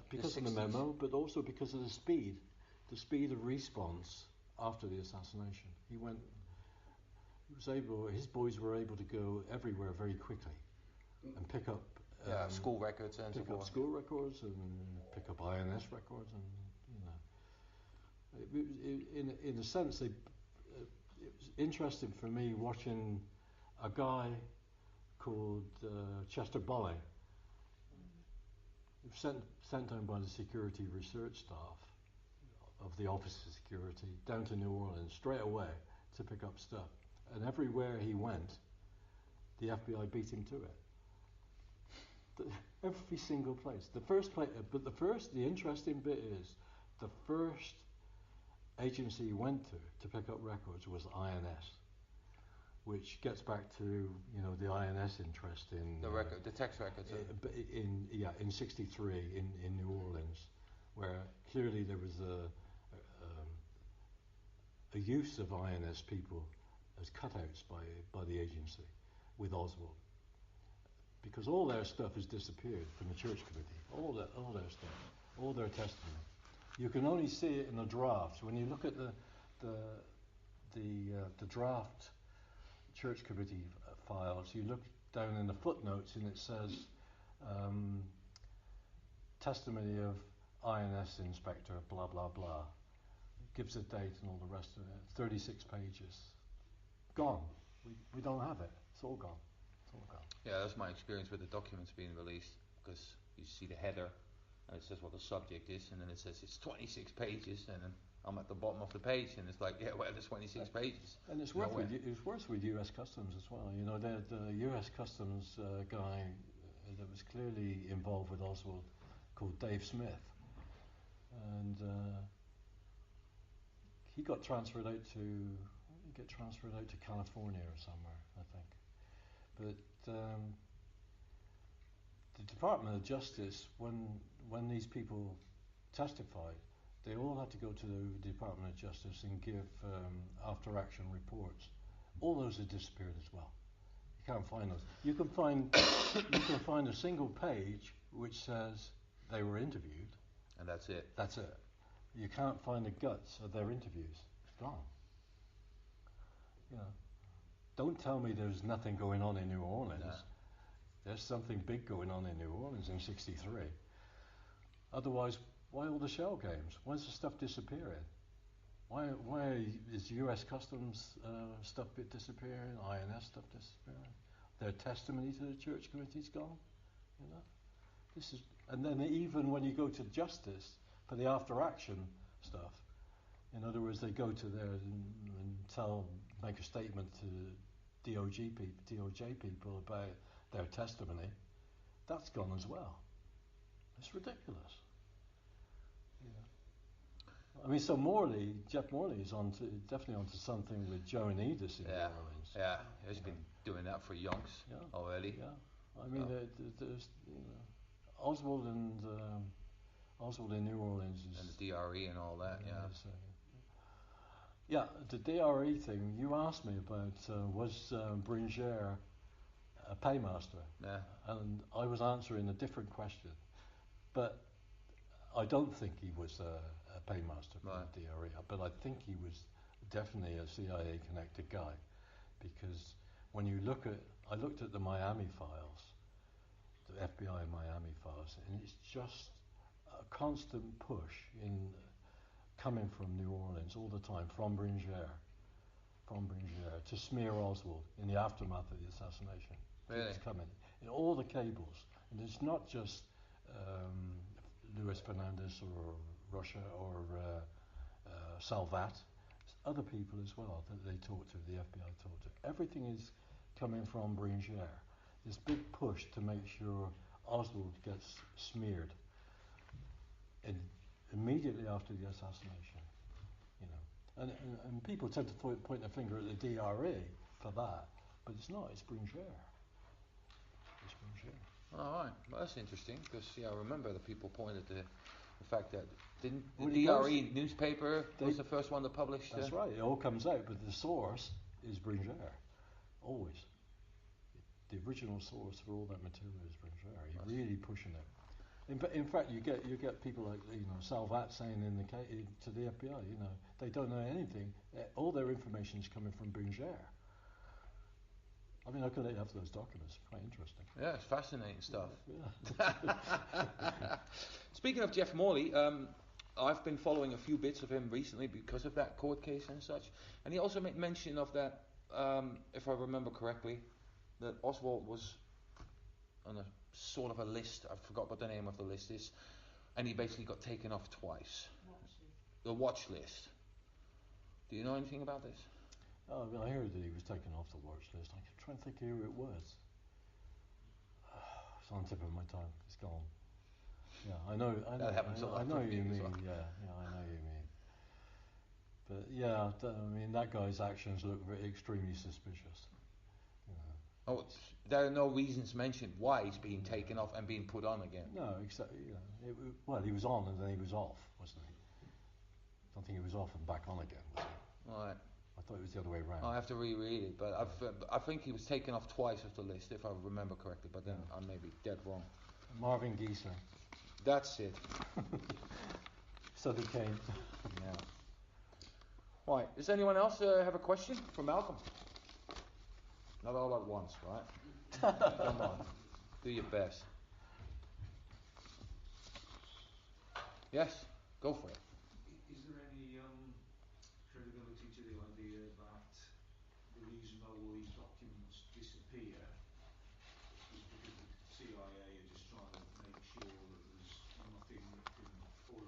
because of the 60s. memo, but also because of the speed of response after the assassination. His boys were able to go everywhere very quickly and pick up school records and so pick up forth. school records and pick up INS records, and in a sense, it was interesting for me watching a guy called Chester Bolley, sent down by the security research staff of the Office of Security down to New Orleans straight away to pick up stuff, and everywhere he went, the FBI beat him to it. Every single place. The interesting bit is the first agency he went to pick up records was INS, which gets back to the INS interest in The tax records. in '63 in New Orleans, where clearly there was a use of INS people as cutouts by the agency with Oswald. Because all their stuff has disappeared from the church committee. All their stuff, all their testimony. You can only see it in the drafts. When you look at the draft church committee files, you look down in the footnotes and it says testimony of INS inspector, blah blah blah. Gives a date and all the rest of it. 36 pages. Gone. We don't have it. It's all gone. Yeah, that's my experience with the documents being released, because you see the header and it says what the subject is, and then it says it's 26 pages, and then I'm at the bottom of the page and it's like, there's 26 pages. And it's worse with US Customs as well. The US Customs guy that was clearly involved with Oswald, called Dave Smith, and he got transferred out to California or somewhere, I think. But the Department of Justice, when these people testified, they all had to go to the Department of Justice and give after-action reports. All those have disappeared as well. You can't find those. You can find a single page which says they were interviewed, And that's it. That's it. You can't find the guts of their interviews. It's gone. Don't tell me there's nothing going on in New Orleans. No. There's something big going on in New Orleans in '63. Otherwise, why all the shell games? Why's the stuff disappearing? Why is US Customs stuff disappearing? INS stuff disappearing? Their testimony to the church committee's gone. And then even when you go to justice for the after-action stuff, in other words, they go to there and make a statement to DOJ people about their testimony. That's gone as well. It's ridiculous. I mean, so Jeff Morley is definitely onto something with Joe and Edis in New Orleans. Yeah, he's been doing that for yonks already. Yeah, I mean, there's Oswald in New Orleans is, and the DRE and all that. The DRE thing. You asked me about was Bringer a paymaster? Yeah. And I was answering a different question, but I don't think he was a paymaster for the DRE, but I think he was definitely a CIA connected guy, because when you I looked at the Miami files, the FBI Miami files, and it's just a constant push coming from New Orleans all the time, from Bringer to smear Oswald in the aftermath of the assassination. Really? It's coming in all the cables, and it's not just Luis Fernandez or Russia or Salvat. It's other people as well that they talk to, the FBI talk to. Everything is coming from Bringer. This big push to make sure Oswald gets smeared immediately after the assassination. And people tend to point their finger at the DRE for that, but it's not. It's Bringer. It's Bringer. All right, well, that's interesting, because I remember the people pointed to the fact that the Well, DRE newspaper was the first one to publish. That's right. It all comes out, but the source is Bringer, always. The original source for all that material is Bringer. He's really pushing it. In fact, you get people like Salvat saying to the FBI, they don't know anything. All their information is coming from Bringer. I mean, I could let you have those documents. Quite interesting. Yeah, it's fascinating stuff. Yeah. Speaking of Jeff Morley, I've been following a few bits of him recently because of that court case and such. And he also made mention of that, if I remember correctly, that Oswald was on a sort of a list. I forgot what the name of the list is. And he basically got taken off twice. The watch list. Do you know anything about this? Oh, well, I heard that he was taken off the watch list. I can try and think who it was. It's on the tip of my tongue. It's gone. Yeah, I know. That happens a lot I know with you me as mean. well. Yeah, I know you mean. But yeah, I mean that guy's actions look extremely suspicious. Oh, there are no reasons mentioned why he's being taken off and being put on again. No, except well, he was on and then he was off, wasn't he? I don't think he was off and back on again, was he? Right. I thought it was the other way around. I have to reread it, but I think he was taken off twice off the list, if I remember correctly, but then I may be dead wrong. Marvin Gieser. That's it. So they came. Yeah. Right, does anyone else have a question for Malcolm? Not all at once, right? Come on, do your best. Yes, go for it. Is there any credibility to the idea that the reason that all these documents disappear is because the CIA are just trying to make sure that there's nothing that can, or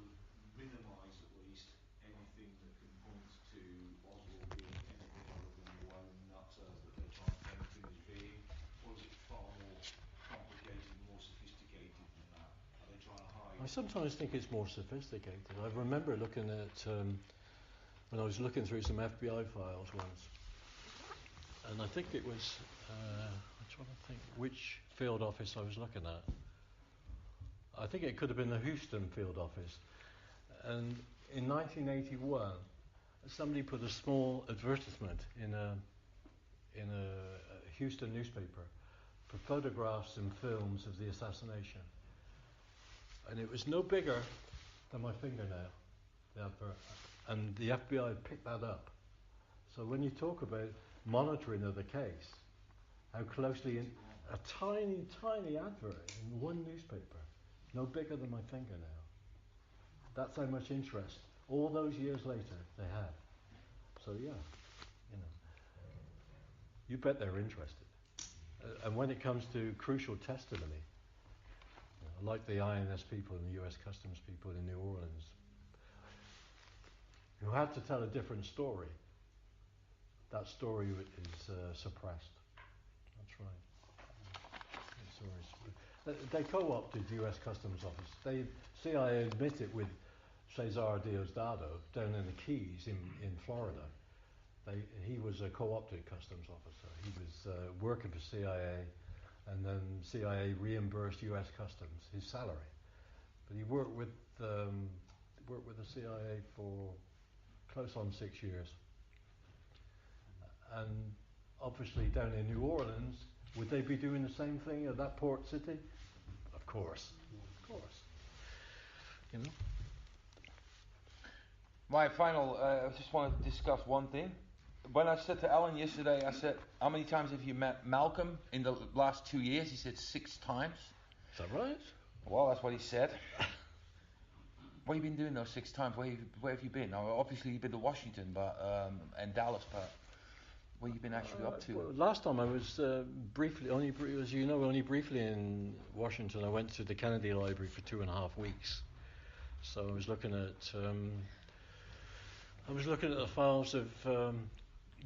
minimise at least, anything that can point to Oswald being anything other than the lone nutter that they're trying to paint him as being? Or is it far more complicated, more sophisticated than that? Are they trying to hide? I sometimes think it's more sophisticated. I remember looking at when I was looking through some FBI files once, and I think it was I'm trying to think which field office I was looking at. I think it could have been the Houston field office, and in 1981, somebody put a small advertisement in a Houston newspaper for photographs and films of the assassination. And it was no bigger than my fingernail, the advert. And the FBI picked that up. So when you talk about monitoring of the case, how closely a tiny, tiny advert in one newspaper, no bigger than my fingernail. That's how much interest, all those years later, they have. So yeah, you bet they're interested. And when it comes to crucial testimony, like the INS people and the US Customs people in New Orleans, who had to tell a different story. That story is suppressed. That's right. They co-opted US Customs Office. CIA admitted with Cesar Diosdado down in the Keys in Florida. He was a co-opted customs officer. He was working for CIA, and then CIA reimbursed US Customs his salary. But he worked with the CIA for close on 6 years. And obviously down in New Orleans, would they be doing the same thing at that port city? Of course. My final, I just want to discuss one thing. When I said to Alan yesterday, I said, how many times have you met Malcolm in the last 2 years? He said 6 times. Is that right? Well, that's what he said. What have you been doing those 6 times? Where have you been? Now, obviously you've been to Washington, and Dallas, but what have you been actually up to? Well, last time I was briefly in Washington. I went to the Kennedy Library for 2.5 weeks. So I was looking at the files of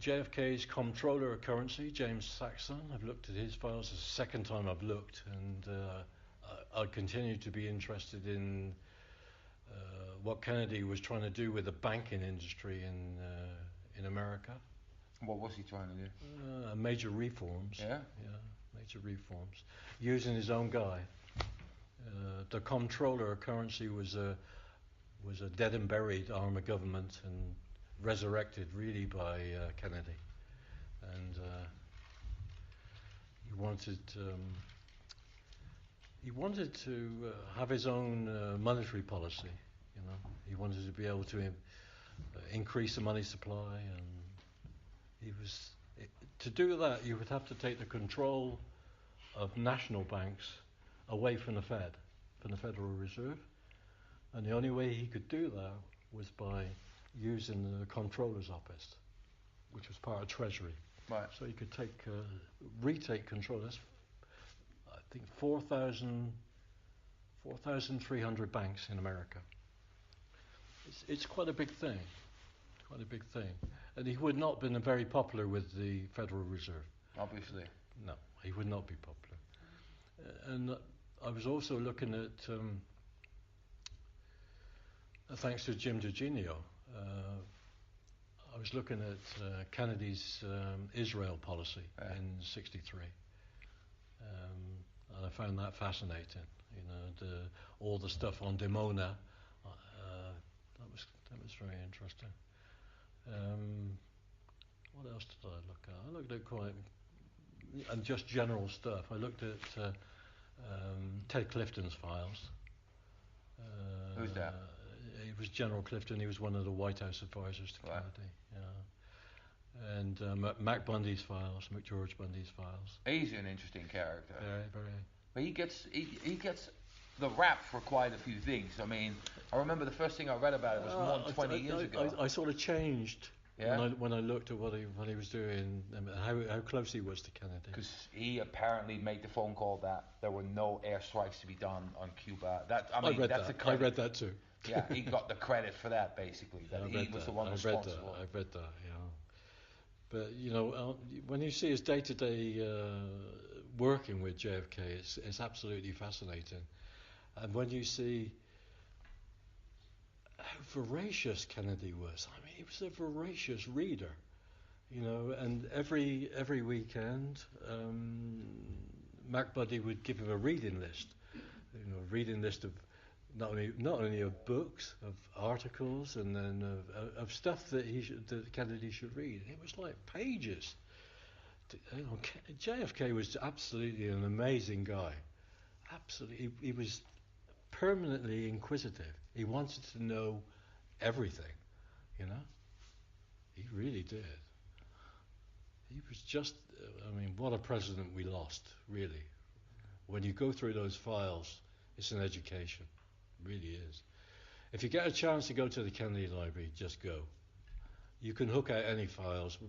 JFK's comptroller of currency, James Saxon. I've looked at his files. It's the second time I've looked, and I continue to be interested in what Kennedy was trying to do with the banking industry in America. What was he trying to do? Major reforms. Yeah? Yeah, major reforms. Using his own guy. The comptroller of currency was a dead and buried arm of government and resurrected really by Kennedy. wanted to have his own monetary policy. You know, he wanted to be able to increase the money supply, and to do that, you would have to take the control of national banks away from the Fed, from the Federal Reserve, and the only way he could do that was by using the Comptroller's Office, which was part of Treasury. Right. So he could retake control. That's, I think, 4,300 banks in America. It's quite a big thing. Quite a big thing. And he would not have been very popular with the Federal Reserve. Obviously. No, he would not be popular. And I was also looking at, thanks to Jim DeGenio, I was looking at Kennedy's Israel policy in '63, and I found that fascinating. You know, all the stuff on Dimona, that was very interesting. What else did I look at? I looked at and just general stuff. I looked at Ted Clifton's files. Who's that? He was General Clifton. He was one of the White House advisors to Kennedy. Yeah. And Mac Bundy's files, McGeorge Bundy's files. He's an interesting character. Very, very. But he gets the rap for quite a few things. I mean, I remember the first thing I read about it was more than 20 years ago. I sort of changed when I looked at what he was doing and how close he was to Kennedy. Because he apparently made the phone call that there were no airstrikes to be done on Cuba. I read that too. Yeah, he got the credit for that, basically. That he was the one responsible. I read that, yeah. But, you know, when you see his day-to-day working with JFK, it's absolutely fascinating. And when you see how voracious Kennedy was, I mean, he was a voracious reader, you know, and every weekend, Mac Bundy would give him a reading list, you know, a reading list of not only of books, of articles, and then of stuff that Kennedy should read. It was like pages. You know, JFK was absolutely an amazing guy. Absolutely, he was permanently inquisitive. He wanted to know everything, you know. He really did. He was just, I mean, what a president we lost, really. When you go through those files, it's an education. It really is. If you get a chance to go to the Kennedy Library, just go. You can hook out any files.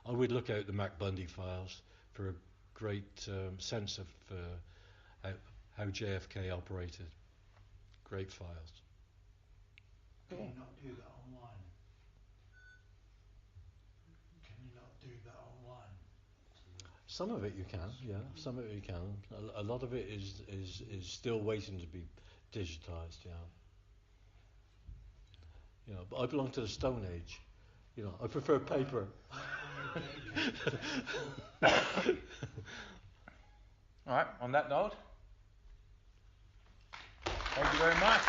I would look out the Mac Bundy files for a great sense of how JFK operated. Great files. Can you not do that online? Can you not do that online? Some of it you can, yeah. Some of it you can. A lot of it is still waiting to be digitized, yeah. You know, but I belong to the Stone Age. You know, I prefer paper. All right, on that note, thank you very much.